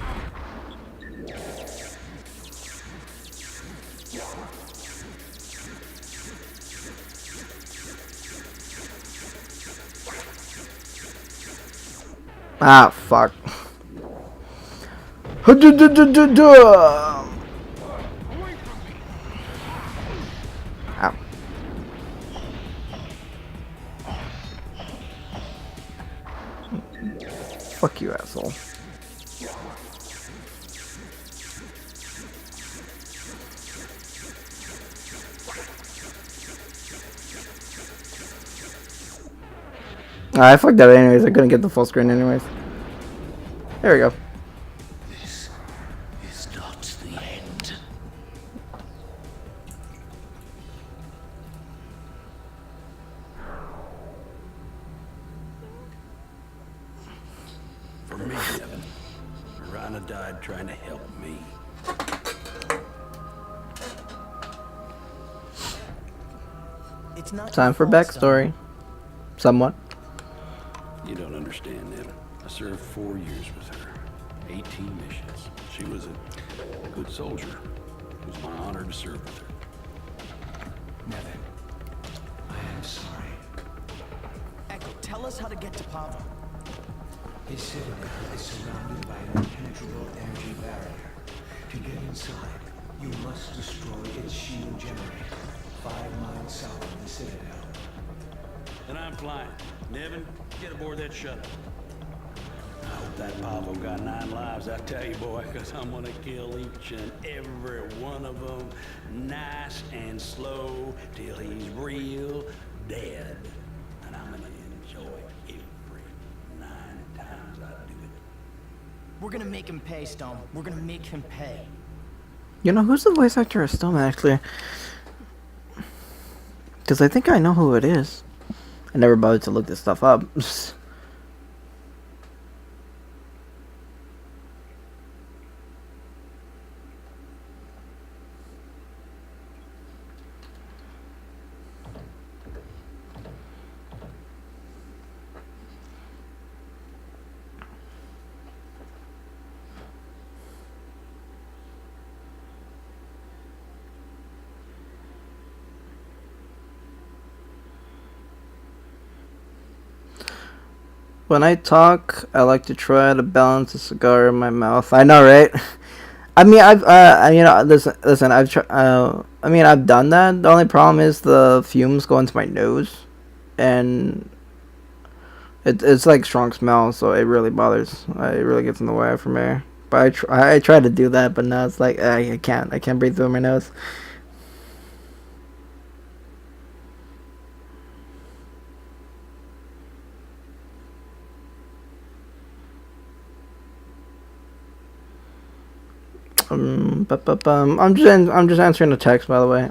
A: Ah, fuck. Ow. Fuck you, asshole. I fucked that anyways. I couldn't get the full screen anyways. There we go.
C: This is not the end.
H: For me, Evan. Miranda died trying to help me.
B: It's not
A: Time
B: your
A: for
B: fault, Stone.
A: backstory. Somewhat.
H: You don't understand, Evan. I served 4 years with her. 18 missions. She was a good soldier. It was my honor to serve with her.
C: Nevin, I am sorry.
B: Echo, tell us how to get to Pavo.
C: His citadel is surrounded by an impenetrable energy barrier. To get inside, you must destroy its shield generator, 5 miles south of the citadel.
H: Then I'm flying. Nevin, get aboard that shuttle. I hope that Pavo got 9 lives, I tell you, boy, because I'm gonna kill each and every one of them nice and slow till he's real dead. And I'm gonna enjoy every 9 times I do it.
B: We're gonna make him pay, Stone. We're gonna make him pay.
A: You know, who's the voice actor of Stone, actually? Because I think I know who it is. I never bothered to look this stuff up. When I talk, I like to try to balance a cigar in my mouth. I know, right? I mean, you know, listen, I mean, I've done that. The only problem is the fumes go into my nose, and it's like strong smell, so it really bothers. It really gets in the way for me. But I try to do that, but now it's like I can't breathe through my nose. I'm just answering the text, by the way.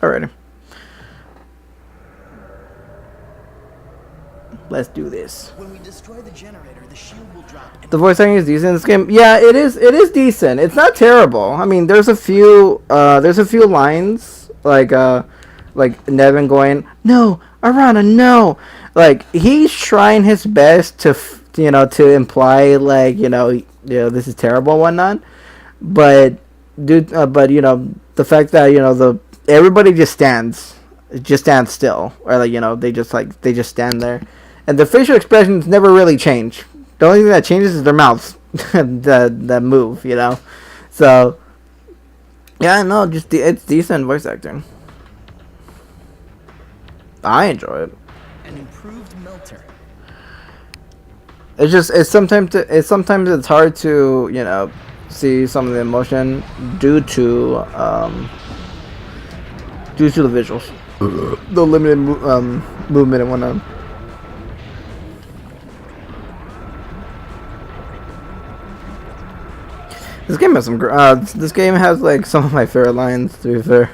A: Alrighty. Let's do this.
B: When we destroy the generator, the shield will drop. And
A: The voice acting is decent in this game. Yeah, it is. It is decent. It's not terrible. I mean, there's a few lines like Nevin going, "No, Arana, no." Like he's trying his best to to imply like this is terrible and whatnot. But the fact that everybody just stands still, or they just stand there. And the facial expressions never really change. The only thing that changes is their mouths that move, So, yeah, no, it's decent voice acting. I enjoy it.
B: an improved melter.
A: It's sometimes it's hard to see some of the emotion due to the visuals, the limited movement and whatnot. This game has this game has like some of my favorite lines. To be fair,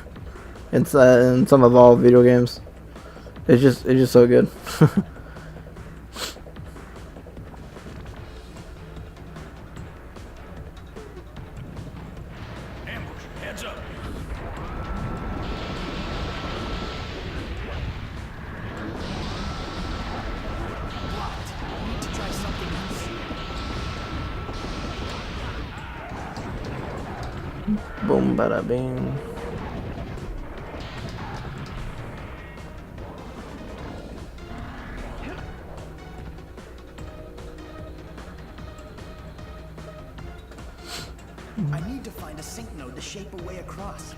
A: it's in some of all video games. It's just so good.
H: Ambush, heads up.
B: Blocked. We need to try something else.
A: Boom, bada bing.
B: I need to find a sync node to shape a way across.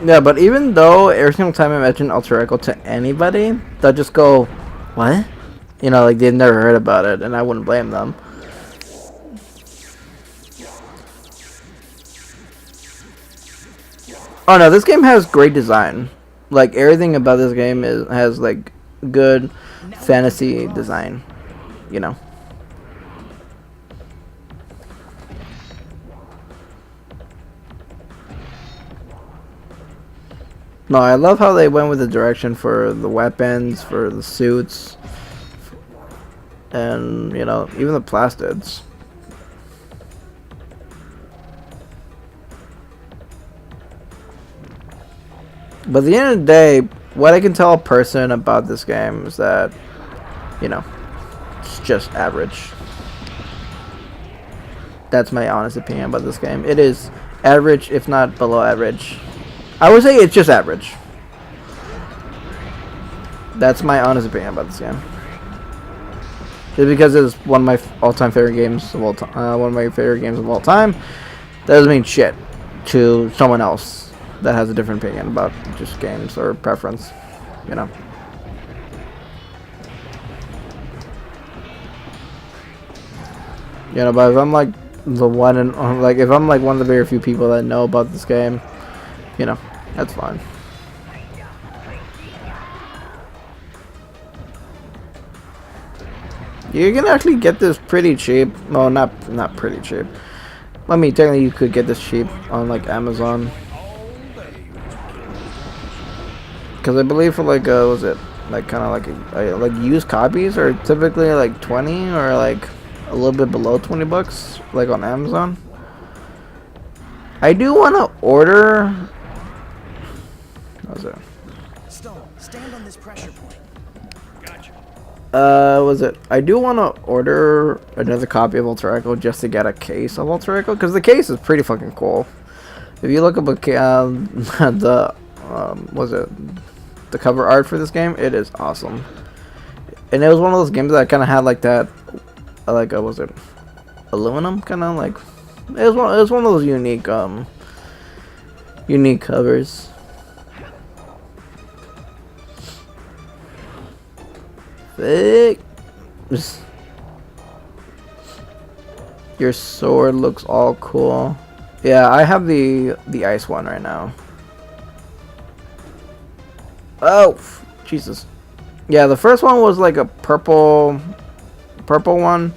A: Yeah, but even though every single time I mention Alter Echo to anybody, they'll just go, "What?" Like they've never heard about it, and I wouldn't blame them. Oh no, this game has great design. Like everything about this game has like good fantasy design. No, I love how they went with the direction for the weapons, for the suits, and even the plastids. But at the end of the day, what I can tell a person about this game is that, it's just average. That's my honest opinion about this game. It is average, if not below average. I would say it's just average. That's my honest opinion about this game. Just because it's one of my all-time favorite games of all time, one of my favorite games of all time, that doesn't mean shit to someone else that has a different opinion about just games or preference. But if I'm like the one and if I'm like one of the very few people that know about this game, that's fine. You can actually get this pretty cheap. Well, not pretty cheap. I mean, technically you could get this cheap on like Amazon. Because I believe for like was it like kind of like used copies are typically like 20 or like a little bit below 20 bucks, like on Amazon. I do want to order. What was it?
B: Stone, stand on this pressure point.
A: Was it? I do want to order another copy of Alter Echo just to get a case of Alter Echo, because the case is pretty fucking cool. If you look up the was it the cover art for this game, it is awesome. And it was one of those games that kind of had like that, like was it aluminum kind of like. It was one of those unique unique covers. Thick. Your sword looks all cool. Yeah, I have the ice one right now. Oh, Jesus. Yeah, the first one was like a purple one.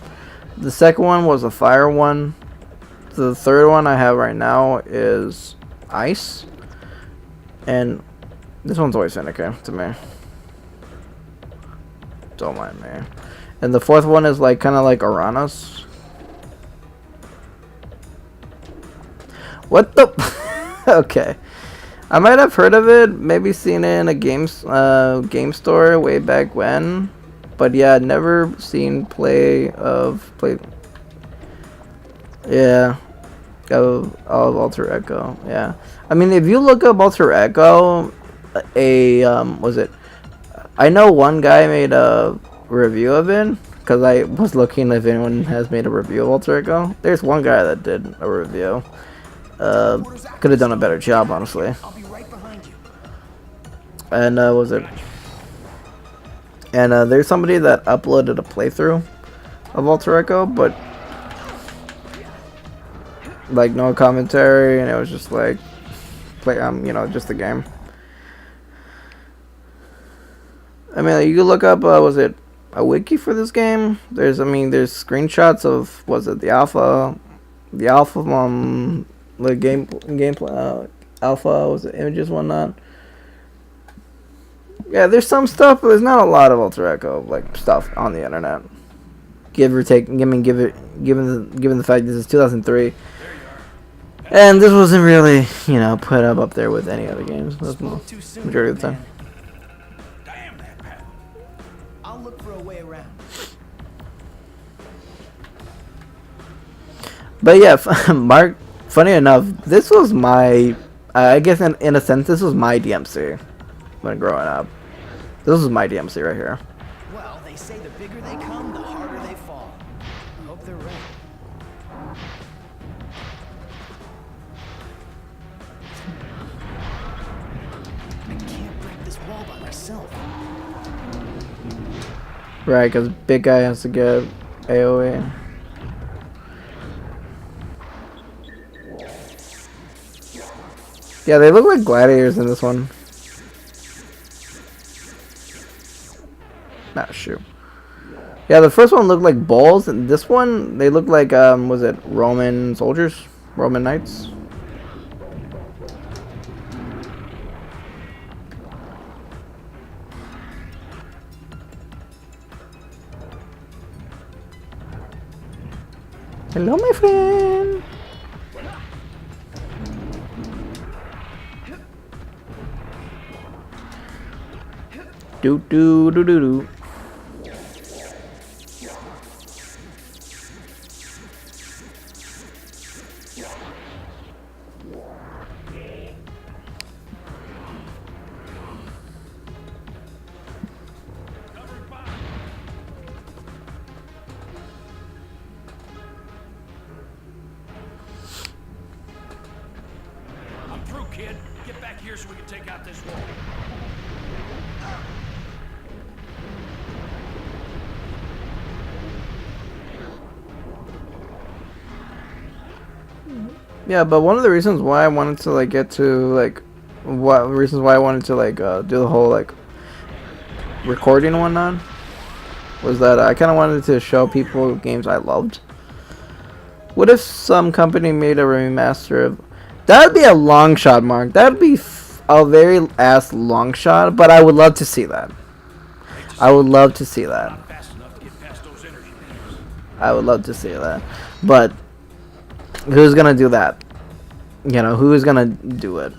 A: The second one was a fire one. The third one I have right now is ice. And this one's always finicky to me. Don't mind me. And the fourth one is like kind of like Uranus. What the? Okay, I might have heard of it. Maybe seen it in a game store way back when. But yeah, never seen play. Yeah, of Alter Echo. Yeah, I mean if you look up Alter Echo, was it? I know one guy made a review of it because I was looking if anyone has made a review of Alter Echo. There's one guy that did a review. Could have done a better job, honestly.
B: I'll be right behind you.
A: And was it? And there's somebody that uploaded a playthrough of Alter Echo, but like no commentary, and it was just like you know, just the game. I mean, like, you could look up, was it a wiki for this game? There's screenshots of, was it the alpha, the gameplay, alpha, was it images, whatnot. Yeah, there's some stuff, but there's not a lot of Alter Echo like stuff on the internet. Give or take, given the fact this is 2003, and this wasn't really, you know, put up there with any other games. That's the majority of the time.
B: I'll look for a way around.
A: But yeah, Mark. Funny enough, this was my, I guess in a sense, this was my DMC when growing up. This was my DMC right here.
B: Well, they say the bigger they come, the harder they fall. I hope they're right. I can't break this wall by myself.
A: Right, because big guy has to get AoE. Yeah, they look like gladiators in this one. Nah, shoot. Yeah, the first one looked like bulls, and this one, they look like, was it Roman soldiers? Roman knights? Hello, my friend! Do do do do do.
H: I'm through, kid. Get back here so we can take out this wall.
A: Yeah, but one of the reasons why I wanted to like get to like reasons why I wanted to like do the whole like recording and whatnot was that I kind of wanted to show people games I loved. What if some company made a remaster of? That would be a long shot, Mark. That would be a very ass long shot, but I would love to see that. I would love to see that.
H: Not fast enough to get past those energy beams.
A: I would love to see that, but who's gonna do that? You know, who is gonna do it?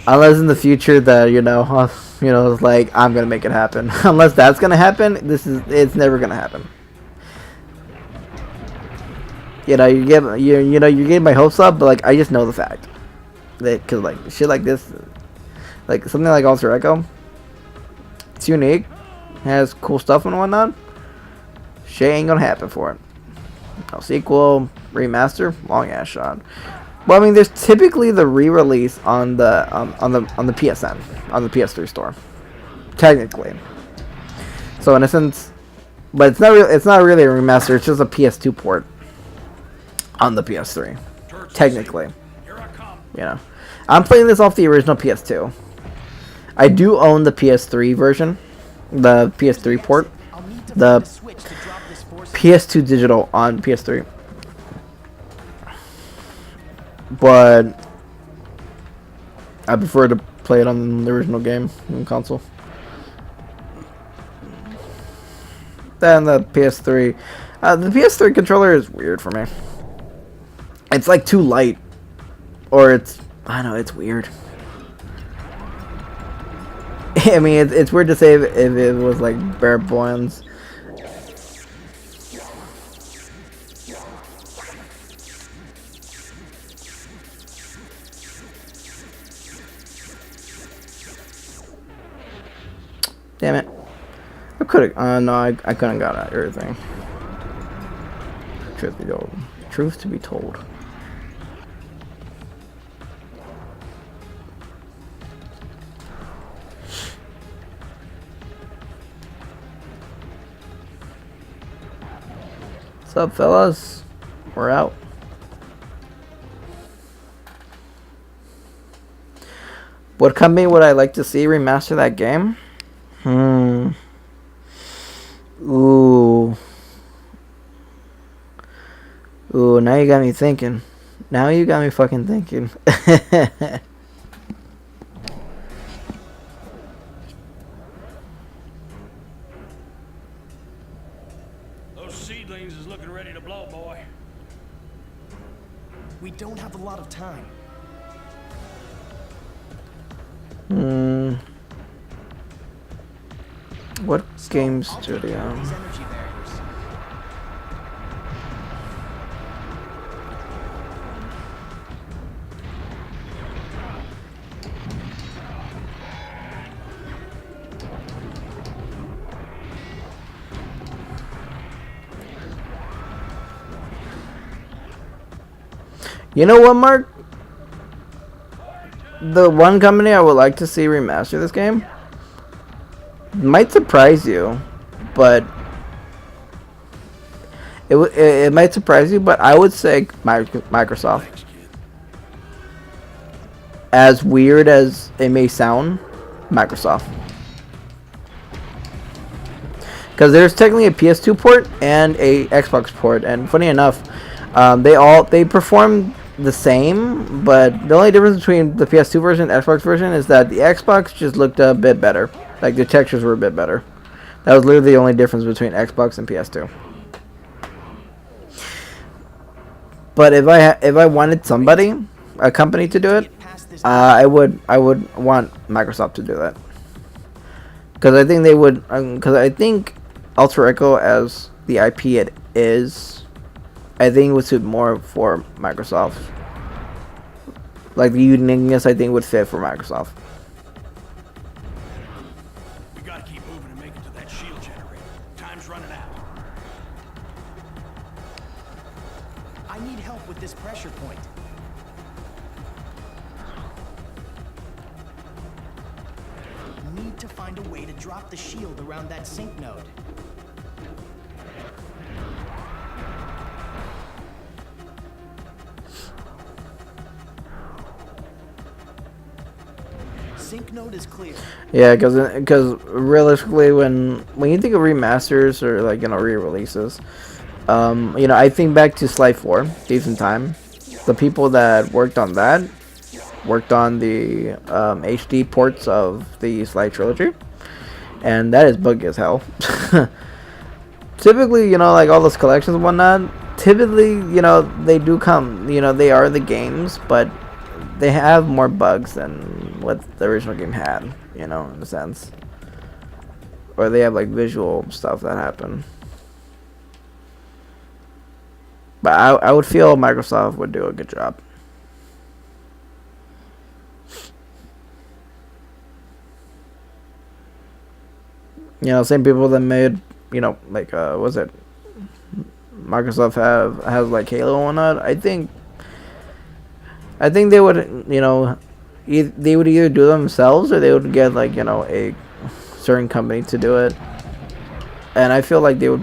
A: Unless in the future that it's like I'm gonna make it happen. Unless that's gonna happen, it's never gonna happen. You know, you get my hopes up, but like I just know the fact that because like shit like this, like something like Alter Echo, it's unique, has cool stuff and whatnot, shit ain't gonna happen for it. No sequel, remaster, long ass shot. Well, I mean, there's typically the re-release on the PSN, on the PS3 store, technically. So in a sense, but it's not really a remaster. It's just a PS2 port on the PS3, technically. You know, I'm playing this off the original PS2. I do own the PS3 version, the PS3 port,
B: I'll need to
A: the
B: find a switch to drop this force.
A: PS2 digital on PS3. But I prefer to play it on the original game on console. Then the PS3, the PS3 controller is weird for me. It's like too light, or I don't know, it's weird. I mean, it's weird to say if it was like bare bones. Damn it. I could've, no, I couldn't got out everything. Truth be told. Truth to be told. What's up, fellas? We're out. What company would I like to see remaster that game? Ooh. Ooh, now you got me thinking. Now you got me fucking thinking.
H: Those seedlings is looking ready to blow, boy.
B: We don't have a lot of time.
A: What game
B: I'll take
A: studio?
B: care of these energy barriers.
A: You know what, Mark? The one company I would like to see remaster this game might surprise you, but it might surprise you, but I would say Microsoft. As weird as it may sound, Microsoft. Because there's technically a PS2 port and a Xbox port, and funny enough, they perform the same, but the only difference between the PS2 version and Xbox version is that the Xbox just looked a bit better. Like, the textures were a bit better. That was literally the only difference between Xbox and PS2. But if I wanted a company to do it, I would want Microsoft to do that. Because I think they would. Because I think Alter Echo, as the IP it is, I think would suit more for Microsoft. Like, the uniqueness, I think, would fit for Microsoft.
H: We gotta keep moving and make it to that shield generator. Time's running out.
B: I need help with this pressure point. Need to find a way to drop the shield around that sync node. Sync node is clear.
A: Yeah, because realistically, when you think of remasters or, like, re-releases, I think back to Sly 4, Thieves in Time. The people that worked on that worked on the HD ports of the Sly trilogy, and that is buggy as hell. Typically, like all those collections and whatnot, typically, they do come, they are the games, but they have more bugs than what the original game had, in a sense. Or they have, like, visual stuff that happen. But I would feel Microsoft would do a good job. You know, same people that made, you know, like was it Microsoft has like Halo and whatnot. I think they would, you know, they would either do it themselves or they would get like, you know, a certain company to do it. And I feel like they would.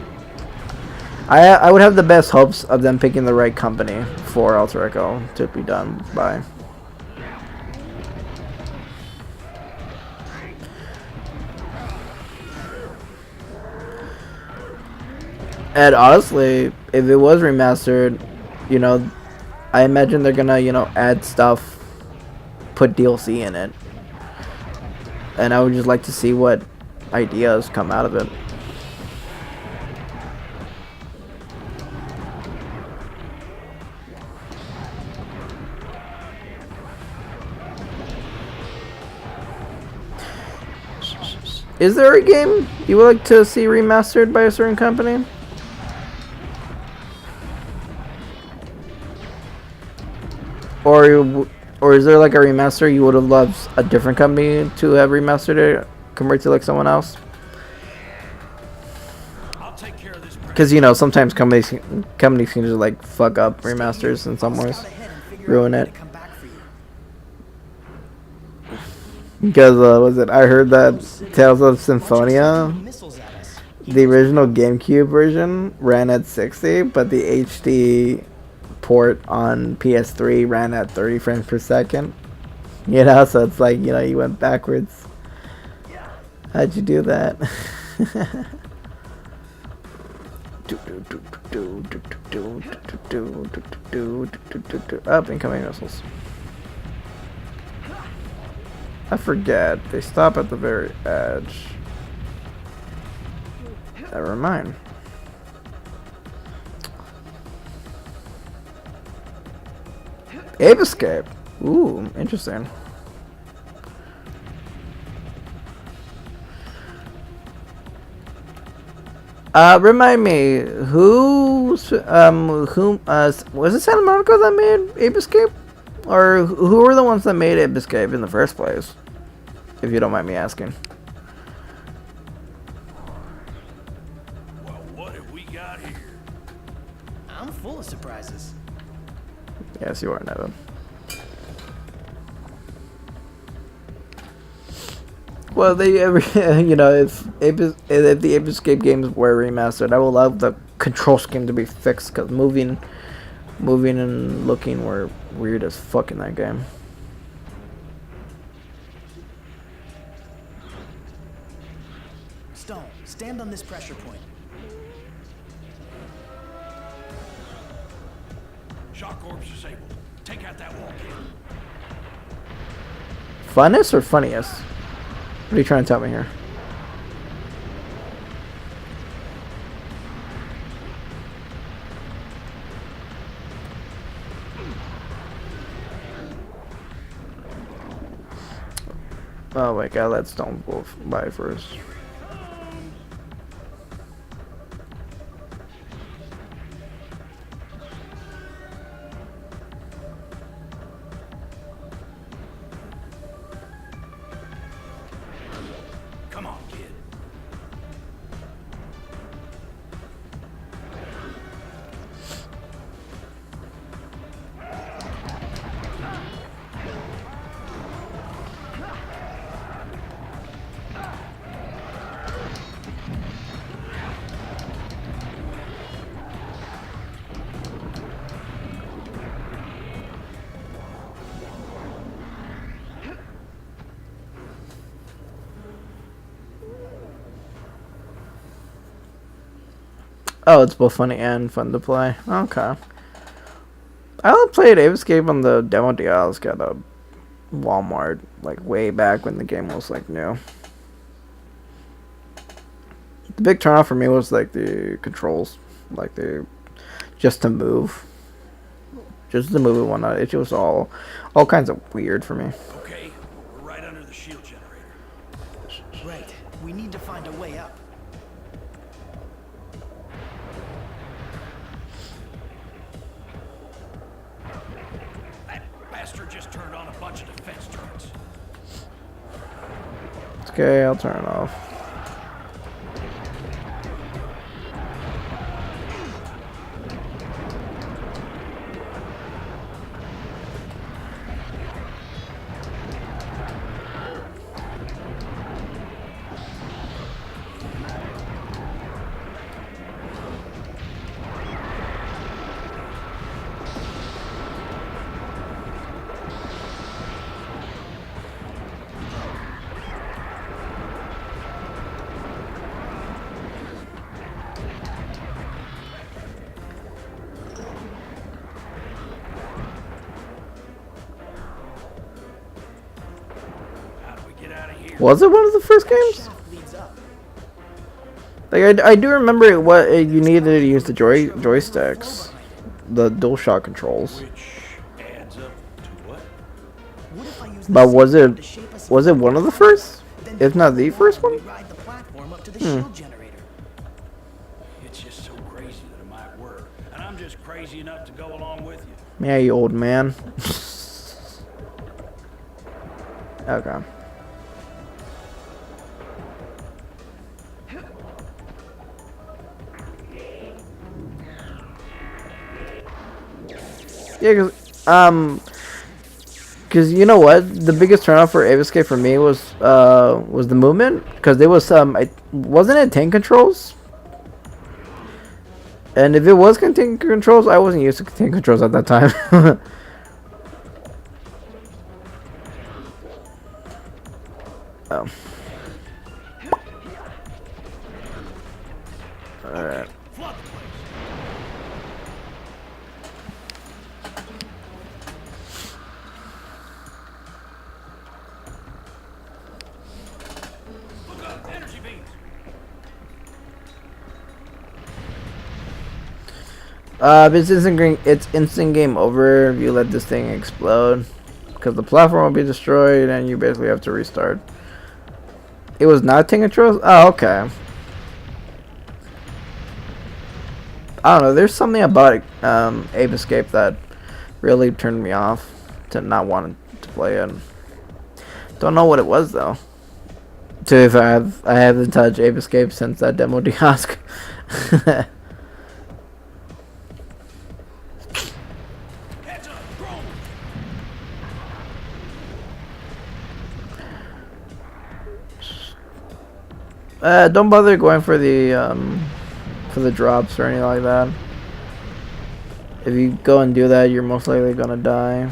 A: I would have the best hopes of them picking the right company for Alter Echo to be done by. And honestly, if it was remastered, you know, I imagine they're gonna, you know, add stuff, put DLC in it. And I would just like to see what ideas come out of it. Is there a game you would like to see remastered by a certain company? Or is there like a remaster you would have loved a different company to have remastered it compared to like someone else?
H: I'll take care of this.
A: Because you know sometimes companies can just like fuck up remasters in some ways, ruin it. Because was it? I heard that Tales of Symphonia, the original GameCube version, ran at 60, but the HD port on PS3 ran at 30 frames per second. You know, so it's like, you know, you went backwards. How'd you do that? Up, incoming missiles. I forget. They stop at the very edge. Never mind. Ape Escape. Ooh, interesting. Remind me, was it Santa Monica that made Ape Escape? Or who were the ones that made Ape Escape in the first place? If you don't mind me asking.
H: Well, what have we got here?
B: I'm full of surprises.
A: Yes, you are, Nevin. Well, you know, if the Ape Escape games were remastered, I would love the control scheme to be fixed, because moving and looking were weird as fuck in that game.
B: Stone, stand on this pressure point.
H: Shock orbs disabled. Take out that wall, kid.
A: Funnest or funniest? What are you trying to tell me here? Oh my god, let Stone go by first.
H: Come on, kid.
A: Oh, it's both funny and fun to play. Okay. I only played Ape Escape on the demo deal I got a Walmart, like way back when the game was like new. The big turnoff for me was like the controls, like just to move and whatnot. It was all kinds of weird for me.
H: Okay, we're right under the shield generator.
B: Right. We need to find a way up.
H: That bastard just turned on a bunch of defense turrets.
A: Okay, I'll turn it off. Was it one of the first games?
B: Shaft leads up.
A: Like I do remember what you needed to use the joysticks, the DualShock controls.
H: Which adds up to what?
B: What if I use
A: But
B: the
A: was
B: signal
A: it
B: to shape us
A: was it one of the first?
B: Then
A: If not the first one?
B: we ride the platform up to the shield generator.
H: It's just so crazy that it might work. And I'm just crazy enough to go along with you.
A: Yeah, you old man. Okay. Yeah, cause you know what, the biggest turnoff for Ape Escape for me was the movement, cause there was wasn't it tank controls? And if it was tank controls, I wasn't used to tank controls at that time. Oh. Alright.
H: Flood the place. Look up, energy beams.
A: It's instant game over if you let this thing explode, because the platform will be destroyed and you basically have to restart. It was not tank controls? Oh, okay. I don't know, there's something about Ape Escape that really turned me off to not want to play it. Don't know what it was though. If I haven't touched Ape Escape since that demo kiosk.
H: Heads up, drone.
A: Don't bother going for the drops or anything like that. If you go and do that, you're most likely gonna die.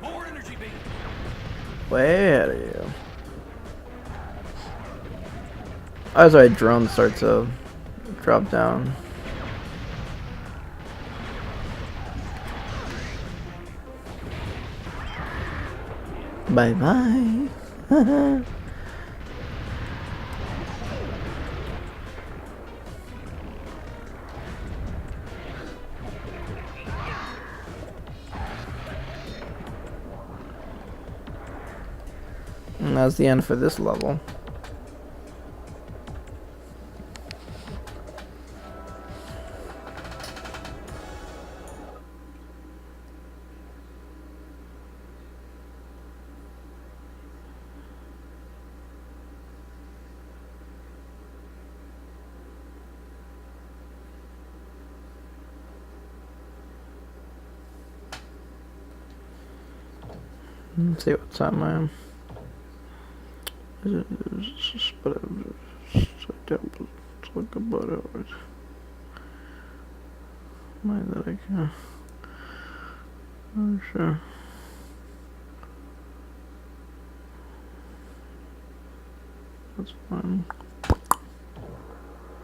H: More energy beams.
A: Way ahead of you. Oh, sorry, drones start to drop down. Bye bye. And that's the end for this level. Let's see what time I am. Talk about it. Mind that I can. Oh, sure. That's fine.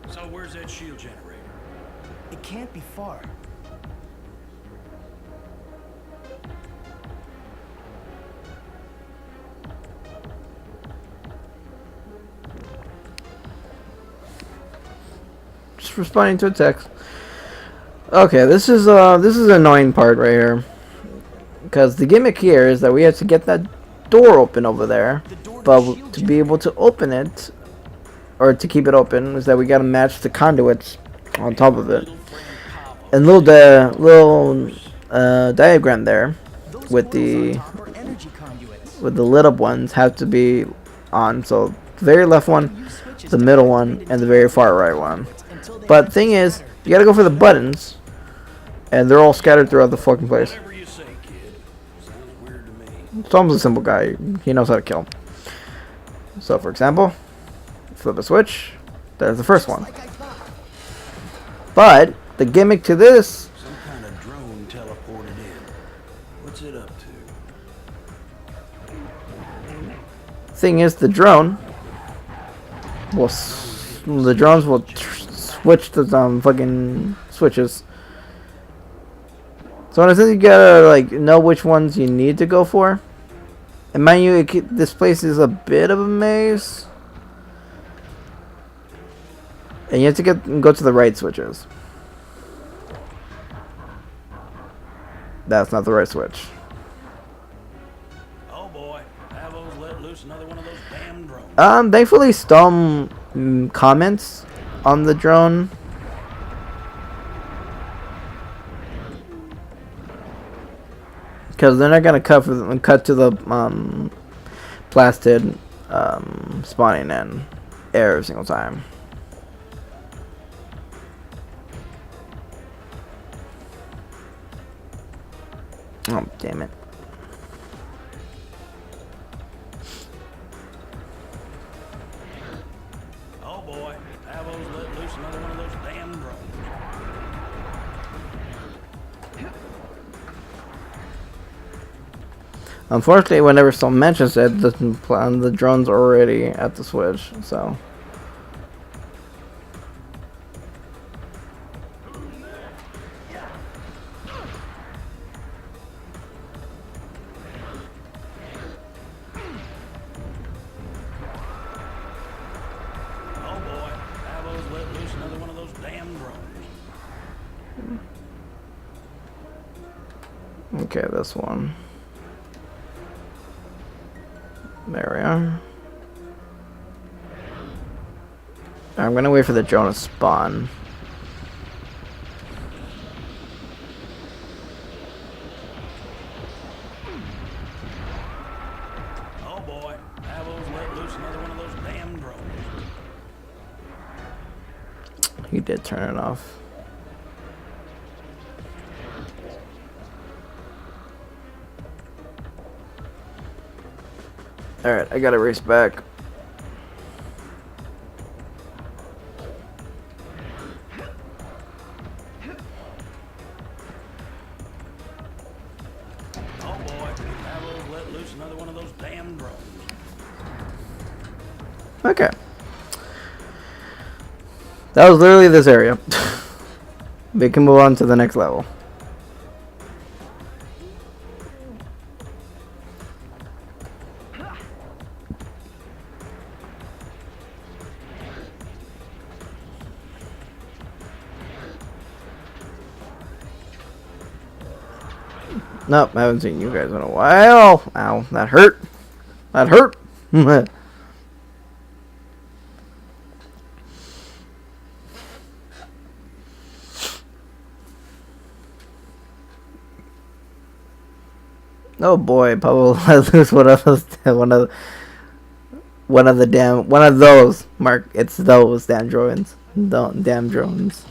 H: So where's that shield generator?
B: It can't be far.
A: Just responding to a text. Okay, this is an annoying part right here, because the gimmick here is that we have to get that door open over there, but to be able to open it, or to keep it open, is that we gotta match the conduits on top of it. And little diagram there
B: Those
A: with
B: portals
A: the
B: on top are energy conduits.
A: lit up ones have to be on. So the very left one,
B: Use switches
A: the
B: to
A: middle
B: activate
A: one, and the very far right one.
B: until they
A: But thing is, you gotta go for the buttons, and they're all scattered throughout the fucking place.
H: Whatever you say, kid. Sounds weird to me.
A: Tom's a simple guy. He knows how to kill. So, for example, flip a switch. There's the first one.
B: like I thought.
A: But the gimmick to this,
H: Some kind of drone teleported in.
A: Thing is, the drone will the drones will switch the fucking switches. So in a sense, you gotta like know which ones you need to go for. And mind you, this place is a bit of a maze, and you have to go to the right switches. That's not the right switch.
H: Oh boy, Pavo's let loose another one of those damn drones.
A: Thankfully, some comments on the drone. Because they're not gonna cut to the blasted spawning in every single time. Oh, damn it.
H: Oh boy, Pavo's let loose another one of those damn drones.
A: Unfortunately, whenever someone mentions it, the drone's already at the switch, so.
H: Oh boy, Pavo's let loose another one of those damn drones.
A: Okay, this one. There we are. I'm gonna wait for the drone to spawn.
H: Oh boy, Pavo's let loose another one of those damn drones.
A: He did turn it off. Alright, I gotta race back.
H: Oh boy, Pavo's let loose another one of those damn drones.
A: Okay. That was literally this area. We can move on to the next level. Nope, I haven't seen you guys in a while. Ow, that hurt. That hurt. Oh boy, Pablo let loose one of those, one of those. Mark, it's those damn drones. Damn drones.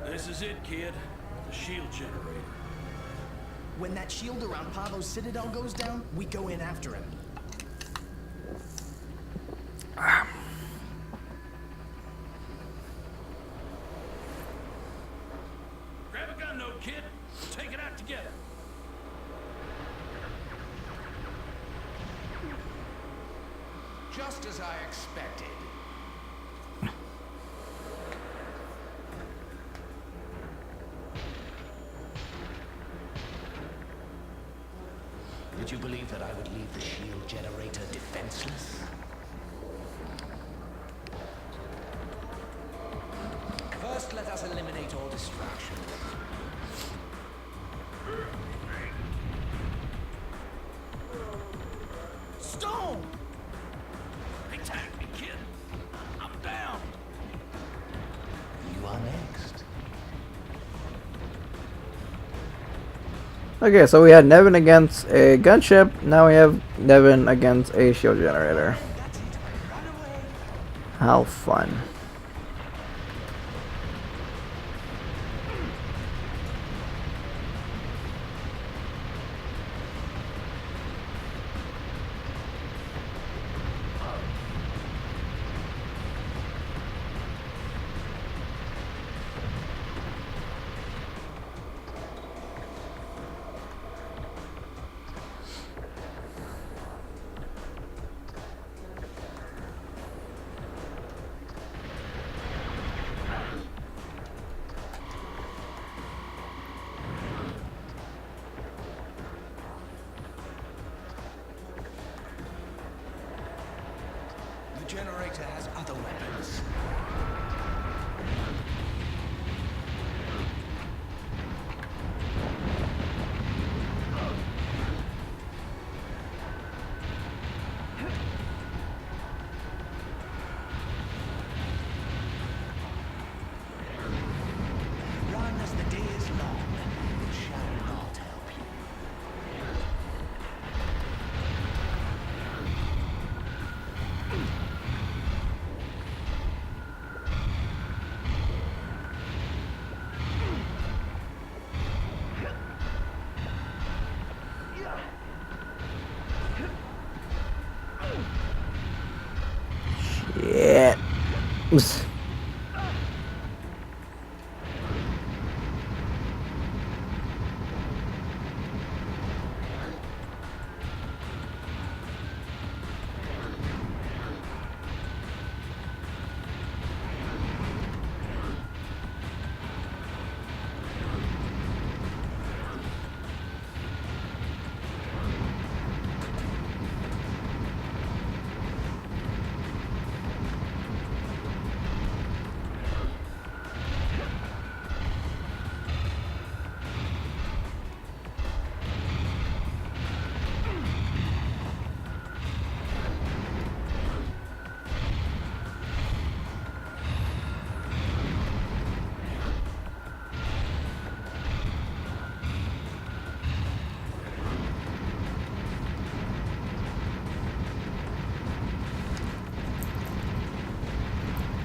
H: This is it, kid. The shield generator.
B: When that shield around Pavo's Citadel goes down, we go in after him.
H: Grab a gun, no kid. We'll take it out together.
C: Just as I expected. Did you believe that I would leave the shield generator defenseless? First, let us eliminate all distractions.
B: Stone!
H: Attack me, kid. I'm down.
C: You are next.
A: Okay, so we had Nevin against a gunship. Now we have Nevin against a shield generator. How fun.
C: generator has other weapons. Run as the day is long. It shall not help you.
A: Yeah.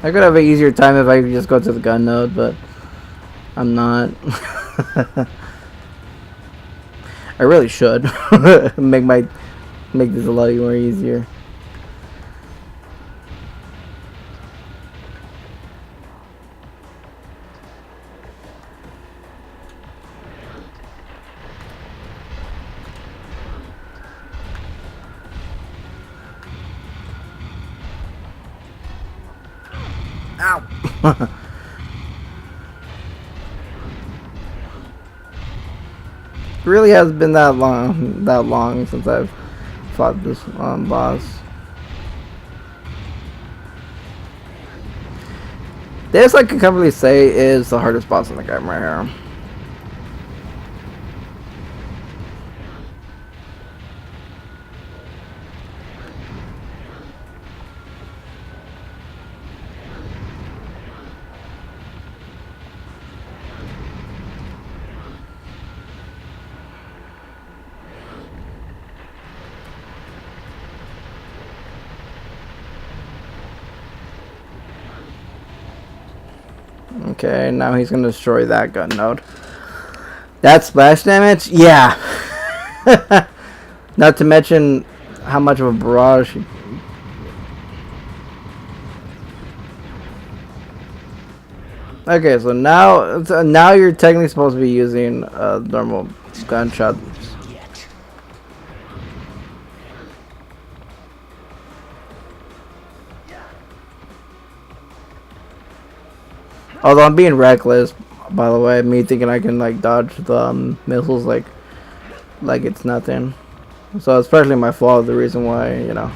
A: I could have an easier time if I could just go to the gun node, but I'm not. I really should make this a lot more easier. Ow! Really has been that long since I've fought this boss. This I can comfortably say is the hardest boss in the game right here. Okay, now he's gonna destroy that gun node. That splash damage? Yeah. Not to mention how much of a barrage. Okay, so now you're technically supposed to be using a normal gunshot. Although I'm being reckless, by the way, me thinking I can like dodge the missiles like it's nothing. So it's partially my fault, the reason why, you know.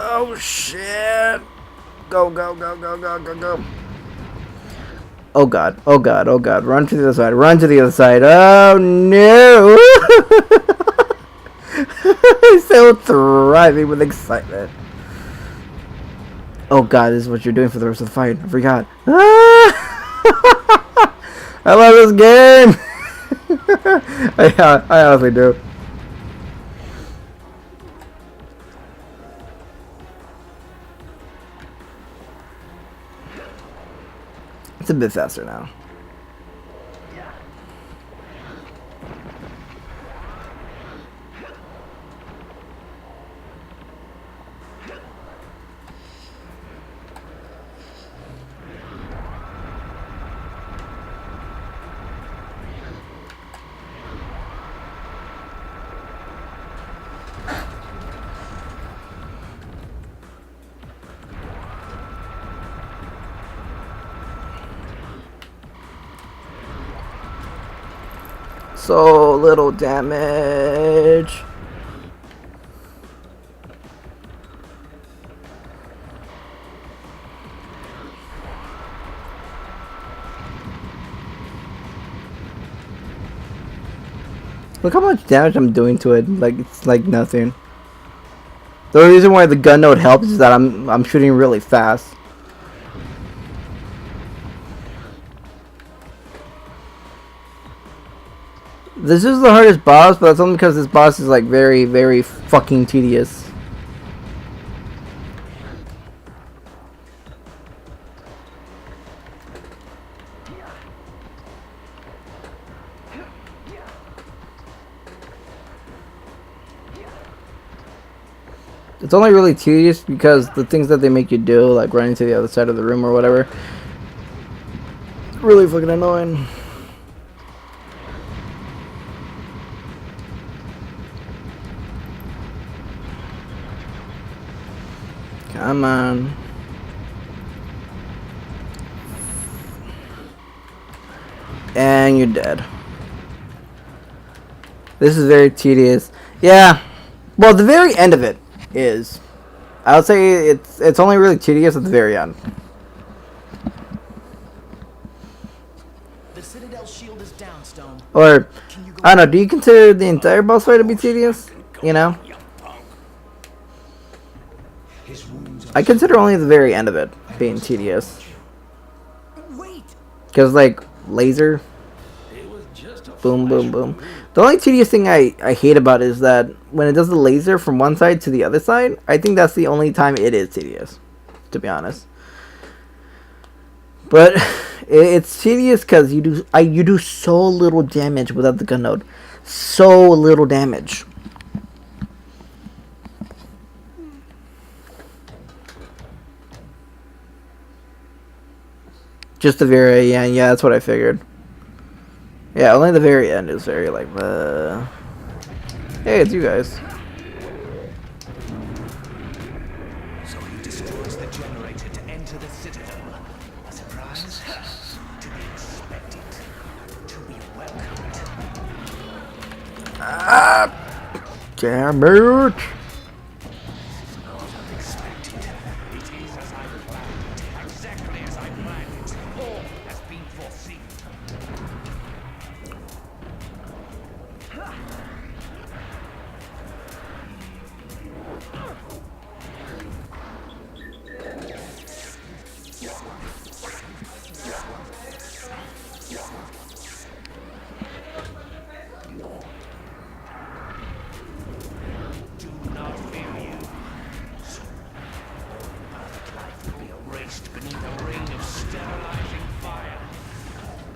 A: Oh shit! Go, go, go, go, go, go, go. Oh god, oh god, oh god. Run to the other side, run to the other side. Oh no! He's so thriving with excitement. Oh god, this is what you're doing for the rest of the fight. I forgot. I love this game! I honestly do. It's a bit faster now. So little damage. Look how much damage I'm doing to it. Like it's like nothing. The reason why the gun node helps is that I'm shooting really fast. This is the hardest boss, but that's only because this boss is like very, very fucking tedious. It's only really tedious because the things that they make you do, like running to the other side of the room or whatever, really fucking annoying. Come on. And you're dead. This is very tedious. Yeah. Well, the very end of it is. I would say it's only really tedious at the very end.
B: The Citadel shield is down, Stone.
A: Or, I don't know, do you consider the entire boss fight to be tedious? You know? I consider only the very end of it being tedious.
B: Wait!
A: Because, like, laser. Boom, boom, boom. The only tedious thing I hate about it is that when it does the laser from one side to the other side, I think that's the only time it is tedious, to be honest. But it's tedious because you do so little damage without the gun node. So little damage. Just the very end, yeah, that's what I figured. Yeah, only the very end is very like, hey, it's you guys.
C: So he destroys the generator to enter the Citadel. A surprise? To be expected. To be welcomed.
A: Damn it!
C: Not unexpected. It is as I planned. Exactly as I planned it. All has been foreseen. Do not fear you. Perfect life will be erased beneath a rain of sterilizing fire.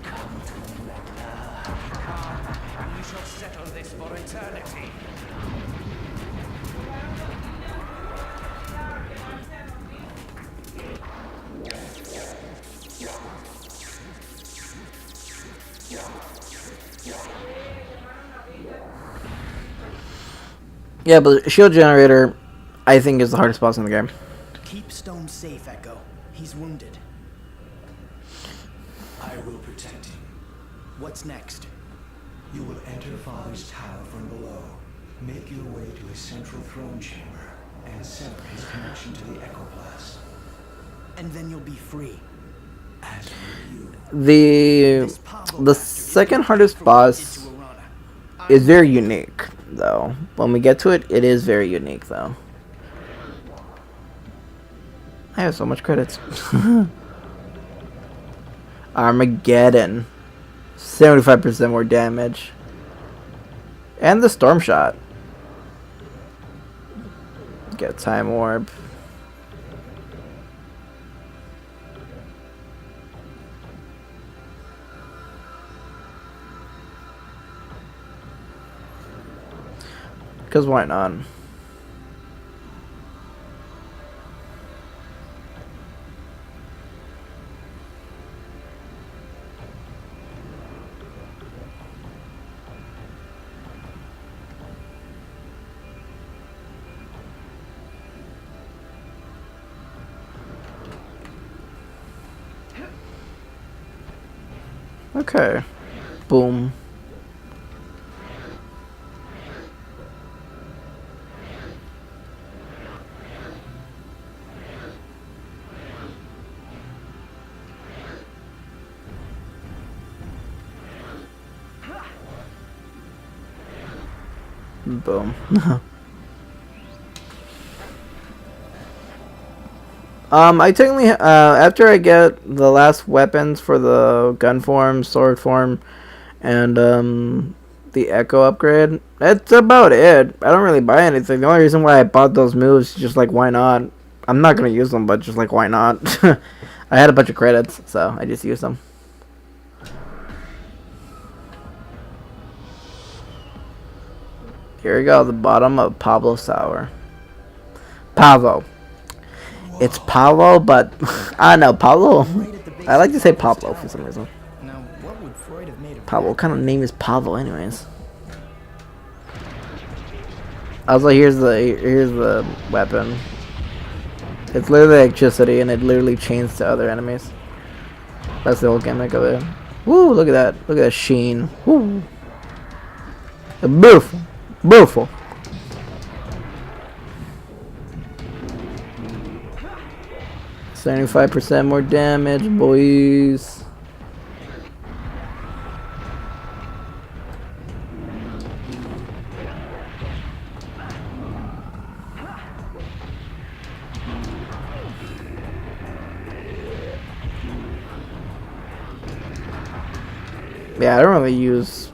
C: Come to me, Regla. Come, and we shall settle this for eternity.
A: Yeah, but shield generator, I think, is the hardest boss in the game.
B: Keep Stone safe, Echo. He's wounded.
C: I will protect him.
B: What's next?
C: You will enter Father's tower from below, make your way to his central throne chamber, and sever his connection to the Echoblast.
B: And then you'll be free.
C: As will you.
A: The second hardest boss is very unique, though. When we get to it, it is very unique, though. I have so much credits. Armageddon. 75% more damage. And the storm shot. Get time warp. Because why not? Okay. Boom. Boom. I technically, after I get the last weapons for the gun form, sword form, and the echo upgrade, that's about it. I don't really buy anything. The only reason why I bought those moves is just like, why not? I'm not gonna use them, but just like, why not? I had a bunch of credits, so I just used them. Here we go, the bottom of Pablo Sour. Pavo. It's Pablo, but I don't know, Pablo. I like to say Pablo for some reason.
B: Now, what would Freud have made of
A: Pablo, what kind of name is Pablo, anyways? Also, here's the weapon. It's literally electricity, and it literally chains to other enemies. That's the whole gimmick of it. Woo! Look at that! Look at that sheen. Woo! Beautiful, beautiful. $75% more damage, boys. Yeah, I don't really use.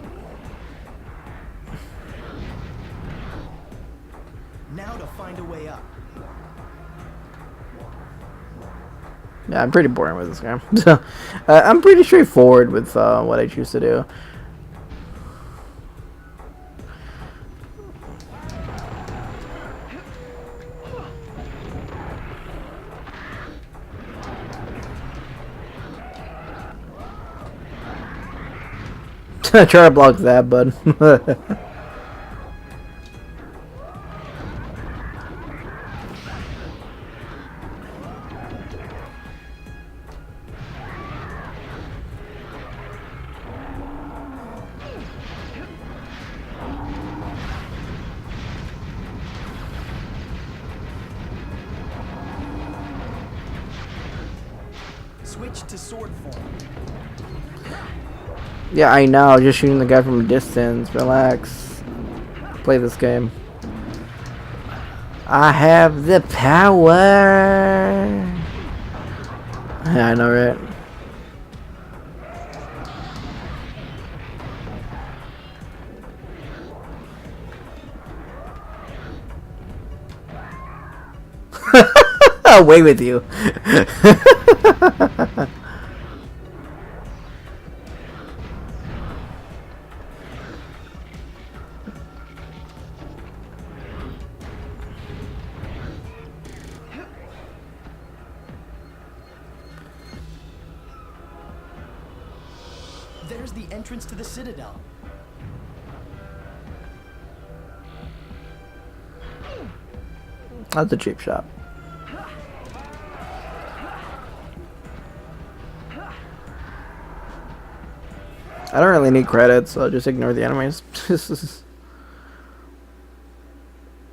B: Now to find a way up.
A: Yeah, I'm pretty boring with this game. So, I'm pretty straightforward with what I choose to do. Try to block that, bud.
B: Switch to sword form.
A: Yeah, I know. Just shooting the guy from a distance. Relax. Play this game. I have the power. Yeah, I know, right? Away with you.
B: There's the entrance to the Citadel.
A: That's a cheap shot. I don't really need credits, so I'll just ignore the enemies.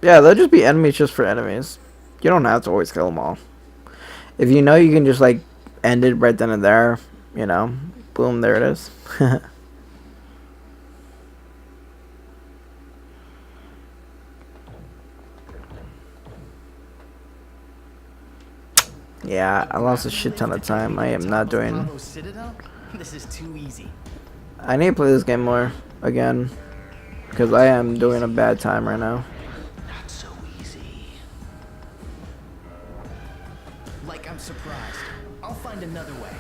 A: Yeah, they'll just be enemies just for enemies. You don't have to always kill them all. If you know you can just like end it right then and there, you know, boom, there it is. Yeah, I lost a shit ton of time. I am not doing.
B: Bravo Citadel? This is too easy.
A: I need to play this game more again because I am doing a bad time right now.
B: Not so easy. Like I'm surprised. I'll find another way.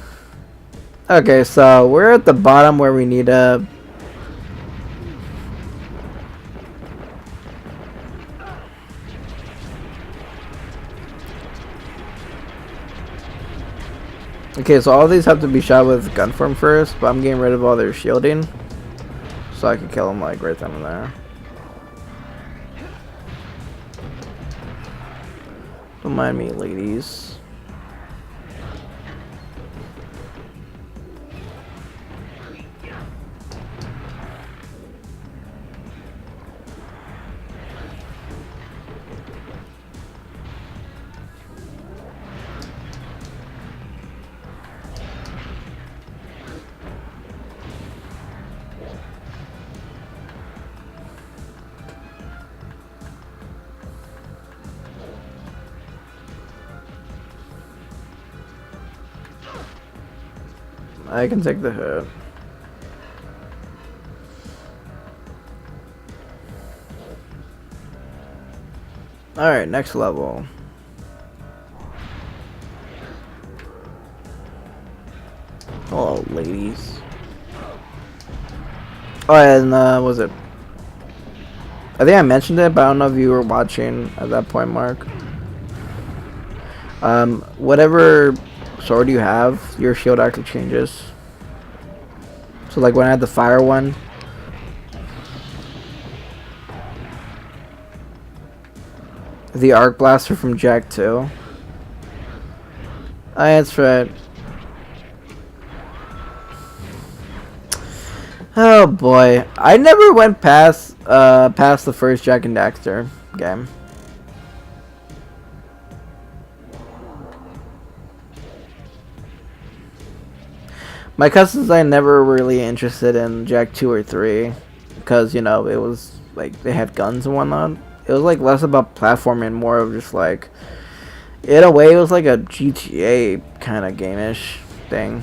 A: Okay, so we're at the bottom where we need a. Okay, so all these have to be shot with gun form first, but I'm getting rid of all their shielding, so I can kill them like right then and there. Don't mind me, ladies. I can take the hit. Alright, next level. Hello, ladies. Oh, and was it? I think I mentioned it, but I don't know if you were watching at that point, Mark. Whatever sword you have, your shield actually changes. So, like when I had the fire one, the arc blaster from Jak 2. Oh, that's right. Oh boy, I never went past the first Jak and Daxter game. My cousins and I never really interested in Jak 2 or 3 because, you know, it was like they had guns and whatnot. It was like less about platforming, more of just like, in a way, it was like a GTA kind of game-ish thing.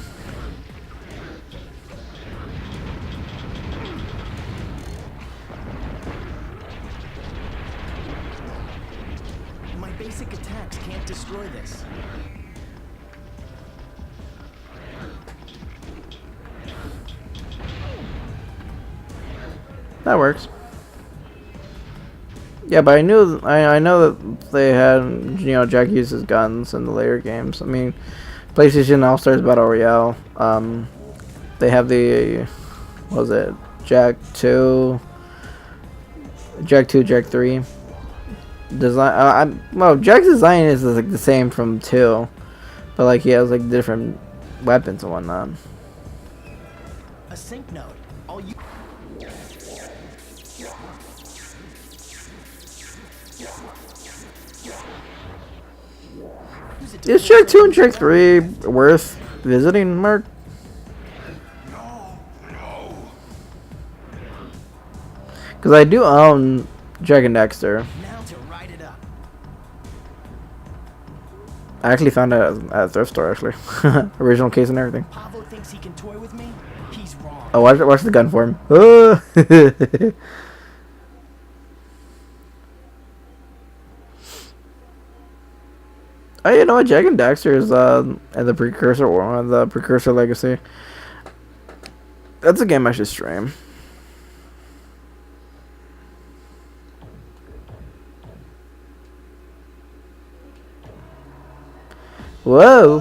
B: My basic attacks can't destroy this.
A: That works. Yeah, but I know that they had, you know, Jak uses guns in the later games. I mean, PlayStation All Stars Battle Royale. They have the, what was it, Jak 2, Jak 3. Design. Well, Jak's design is like the same from 2, but like he has like different weapons and whatnot.
B: A sync node. All you.
A: Is Jak 2 and Jak 3 worth visiting, Mark?
D: No.
A: Because I do own Jak and Daxter.
B: Now to ride it up.
A: I actually found it at a thrift store, actually. Original case and everything.
B: Pavo thinks he can toy with me? He's wrong.
A: Oh, watch the gun form. Oh, you know what? Jak and Daxter is and the precursor legacy. That's a game I should stream. Whoa!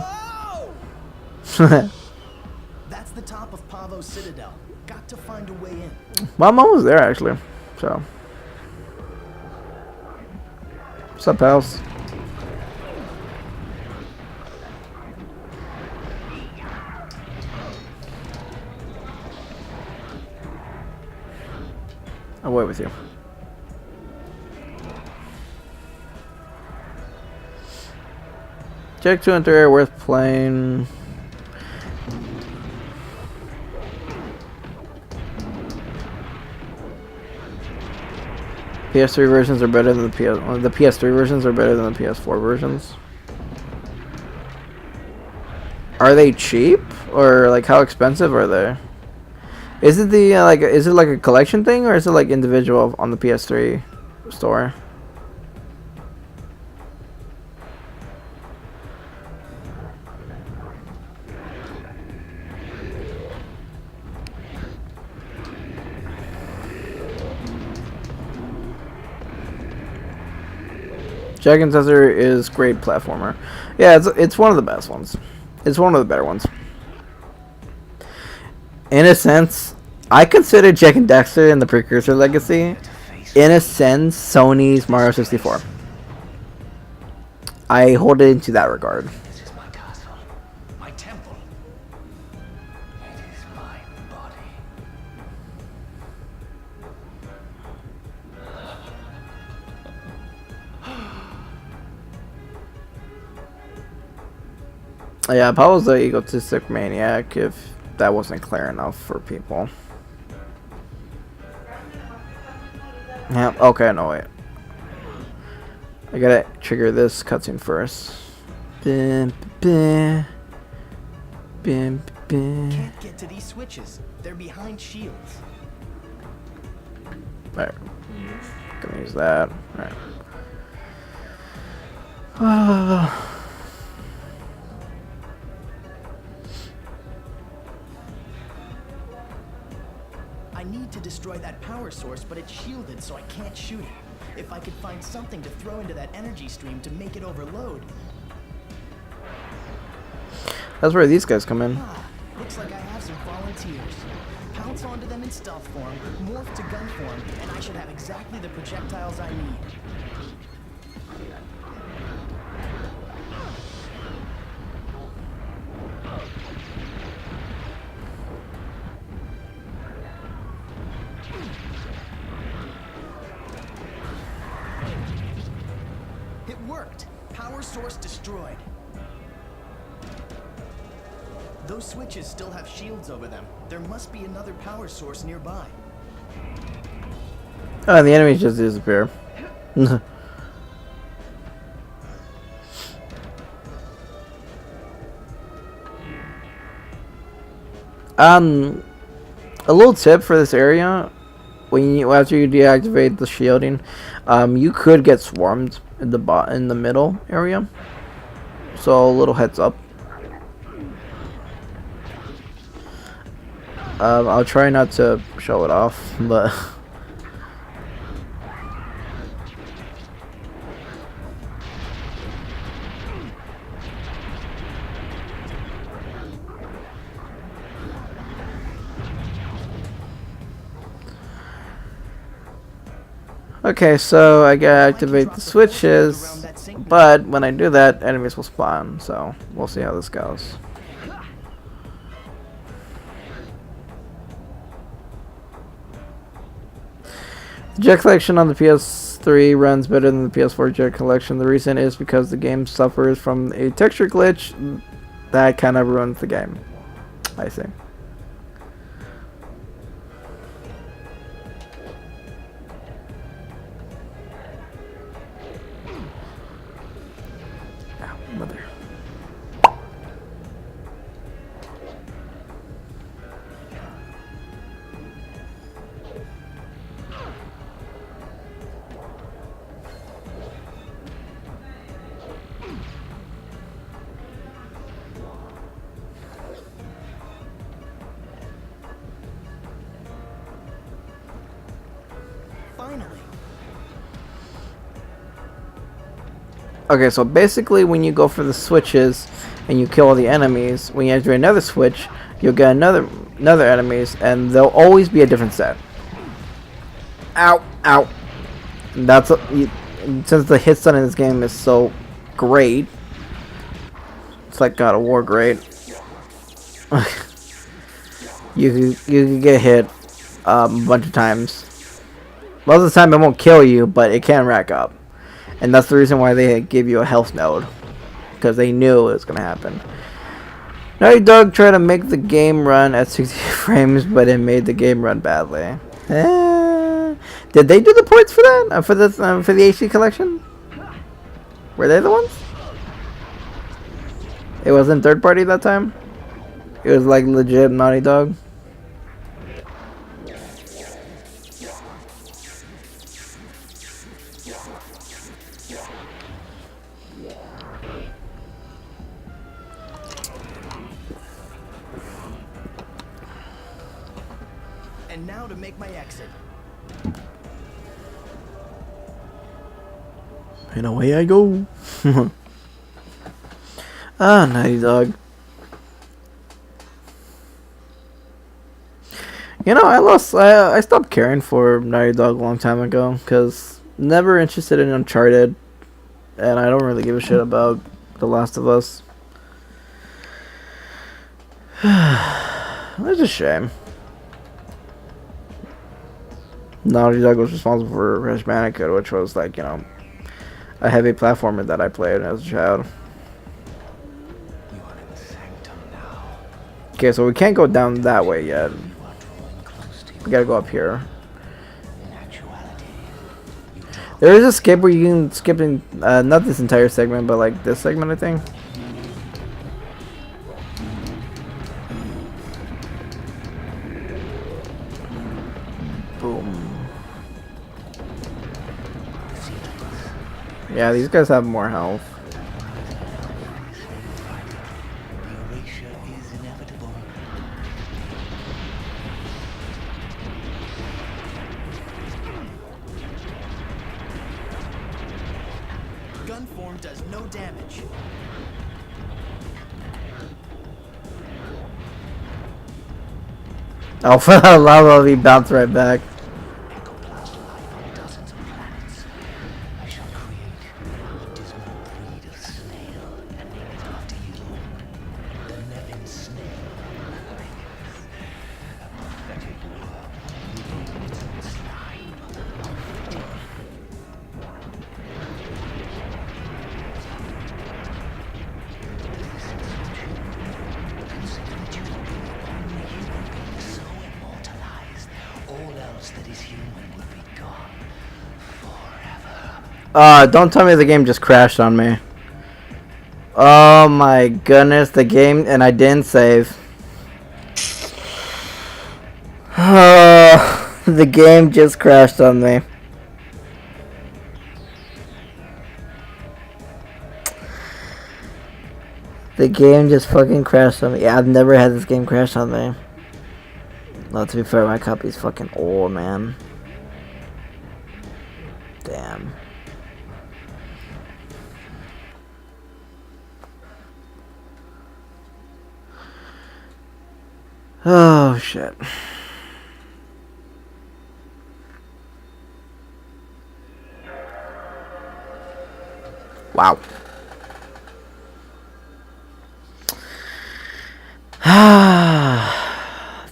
B: That's the top of Pavo's Citadel. Got to find a way in.
A: My mom was there actually. So, what's up, pals? I'll wait with you. Jak 2 and 3 are worth playing. PS3 versions are better than the PS3 versions are better than the PS4 versions. Are they cheap, or like how expensive are they? Is it the is it like a collection thing, or is it like individual on the PS3 store? Jak and Daxter is great platformer. Yeah, it's one of the best ones. It's one of the better ones. In a sense, I consider Jak and Daxter and the Precursor Legacy, in a sense, Sony's Mario 64. I hold it into that regard.
C: This is my castle, my temple. It is my body.
A: Yeah, Paolo's the egotistic maniac, if that wasn't clear enough for people. Yeah, okay, no, wait. I gotta trigger this cutscene first. Bim, bim, bim,
B: Can't get to these switches. They're behind shields.
A: Right. Gonna use that. Right.
B: I need to destroy that power source, but it's shielded, so I can't shoot it. If I could find something to throw into that energy stream to make it overload.
A: That's where these guys come in.
B: Ah, looks like I have some volunteers. Pounce onto them in stealth form, morph to gun form, and I should have exactly the projectiles I need. It worked! Power source destroyed. Those switches still have shields over them. There must be another power source nearby.
A: Oh, and the enemies just disappear. A little tip for this area: after you deactivate the shielding, you could get swarmed in the middle area. So a little heads up. I'll try not to show it off, but okay, so I gotta activate the switches, but when I do that, enemies will spawn, so we'll see how this goes. Jet Collection on the PS3 runs better than the PS4 Jet Collection. The reason is because the game suffers from a texture glitch that kind of ruins the game. I see. Ow, mother.
B: Finally.
A: Okay, so basically when you go for the switches and you kill all the enemies, when you enter another switch, you'll get another enemies, and they'll always be a different set. Ow, ow. And that's since the hit stun in this game is so great. It's like God of War great. you can get hit a bunch of times. Most of the time it won't kill you, but it can rack up. And that's the reason why they give you a health node. Because they knew it was going to happen. Naughty Dog tried to make the game run at 60 frames, but it made the game run badly. Did they do the ports for that? For the HD collection? Were they the ones? It wasn't third party that time? It was like legit Naughty Dog?
B: And now to make my exit.
A: And away I go. Ah, Naughty Dog. You know, I stopped caring for Naughty Dog a long time ago, because never interested in Uncharted, and I don't really give a shit about The Last of Us. It's a shame. Naughty Dog was responsible for Crash Bandicoot, which was like, you know, a heavy platformer that I played as a child.
C: You are in the sanctum now.
A: Okay, so we can't go down that way yet.
C: You are drawing close to
A: We gotta go up here.
C: in actuality. You draw
A: There is a skip where you can skip in, not this entire segment, but like this segment, I think. Yeah, these guys have more health.
C: The erasure is inevitable.
B: Gun form does no damage.
A: Oh, for that lava, he bounced right back.
C: Dozens of planets. I shall create a dismal breed of snail and name it after you. The Nevin snail. A pathetic worm living in its own slime. Consider that you will be the only human being so immortalized. All else that is human will be gone forever.
A: Don't tell me the game just crashed on me. Oh my goodness, the game, and I didn't save. The game just crashed on me. The game just fucking crashed on me. Yeah, I've never had this game crash on me. No, to be fair, my copy's fucking old, man. Damn. Oh, shit. Wow.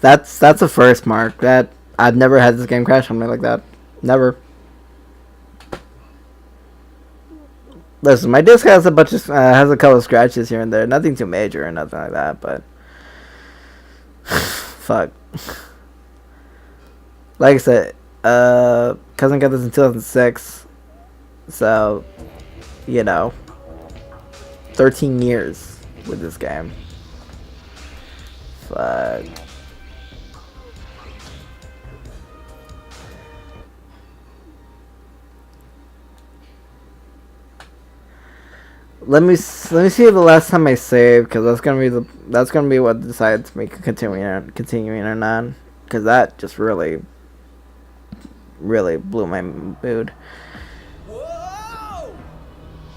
A: That's a first, Mark. That I've never had this game crash on me like that. Never. Listen, my disc has a bunch of has a couple of scratches here and there. Nothing too major or nothing like that, but fuck. Like I said, cousin got this in 2006, so you know, 13 years with this game. Fuck. Let me see the last time I saved, because that's gonna be what decides me continuing or not, because that just really blew my mood.
B: Whoa!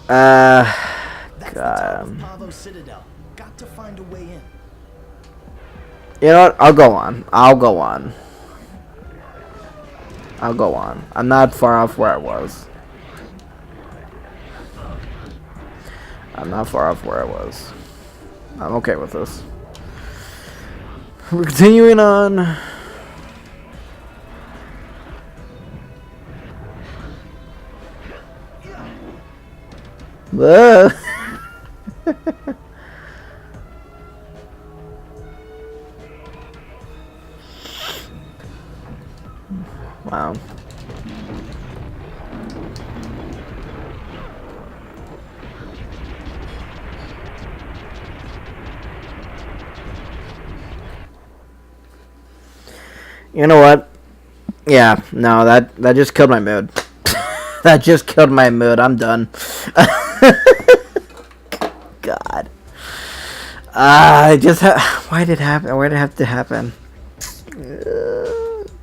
B: That's the top
A: God.
B: of Pavo Citadel. Got to find a way in.
A: You know what? I'll go on. I'm not far off where I was. I'm okay with this. We're continuing on. Whoa. Wow. You know what? Yeah, no, that just killed my mood. That just killed my mood. I'm done. God. Why did it happen? Why did it have to happen?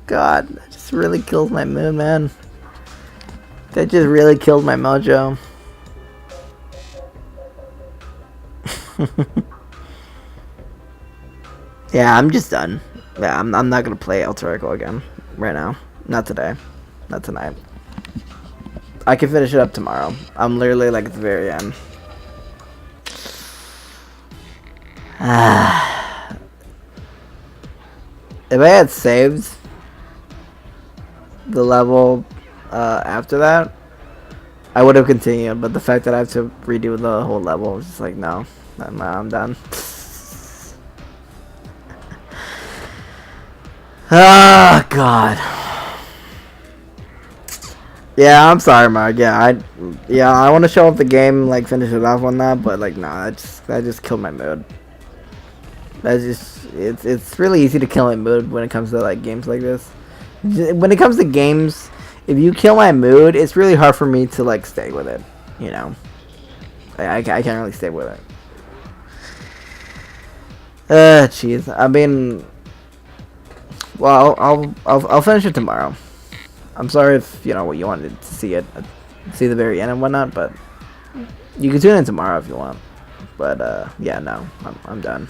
A: God, that just really kills my mood, man. That just really killed my mojo. Yeah, I'm just done. Yeah, I'm not gonna play Alter Echo again right now. Not today. Not tonight. I can finish it up tomorrow. I'm literally like at the very end. If I had saved the level after that, I would have continued. But the fact that I have to redo the whole level is just like, no, I'm done. Ah, God. Yeah, I'm sorry, Mark. Yeah, I want to show off the game, like finish it off on that, but like, nah, that just killed my mood. That's just it's really easy to kill my mood when it comes to like games like this. When it comes to games, if you kill my mood, it's really hard for me to like stay with it. you know, I can't really stay with it. Jeez. I mean, well, I'll finish it tomorrow. I'm sorry if you wanted to see it, see the very end and whatnot, but you can tune in tomorrow if you want. But yeah, no, I'm done.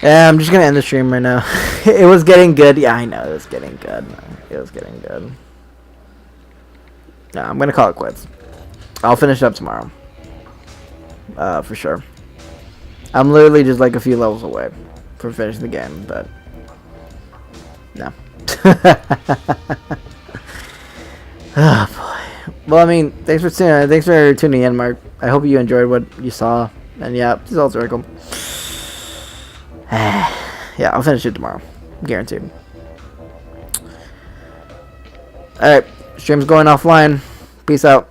A: Yeah, I'm just gonna end the stream right now. It was getting good. Yeah, I know it was getting good. It was getting good. No, I'm gonna call it quits. I'll finish it up tomorrow. For sure. I'm literally just like a few levels away from finishing the game, but no. Oh boy. Well, I mean, thanks for tuning in, Mark. I hope you enjoyed what you saw, and yeah, this is all circle. Yeah, I'll finish it tomorrow, guaranteed. All right, stream's going offline. Peace out.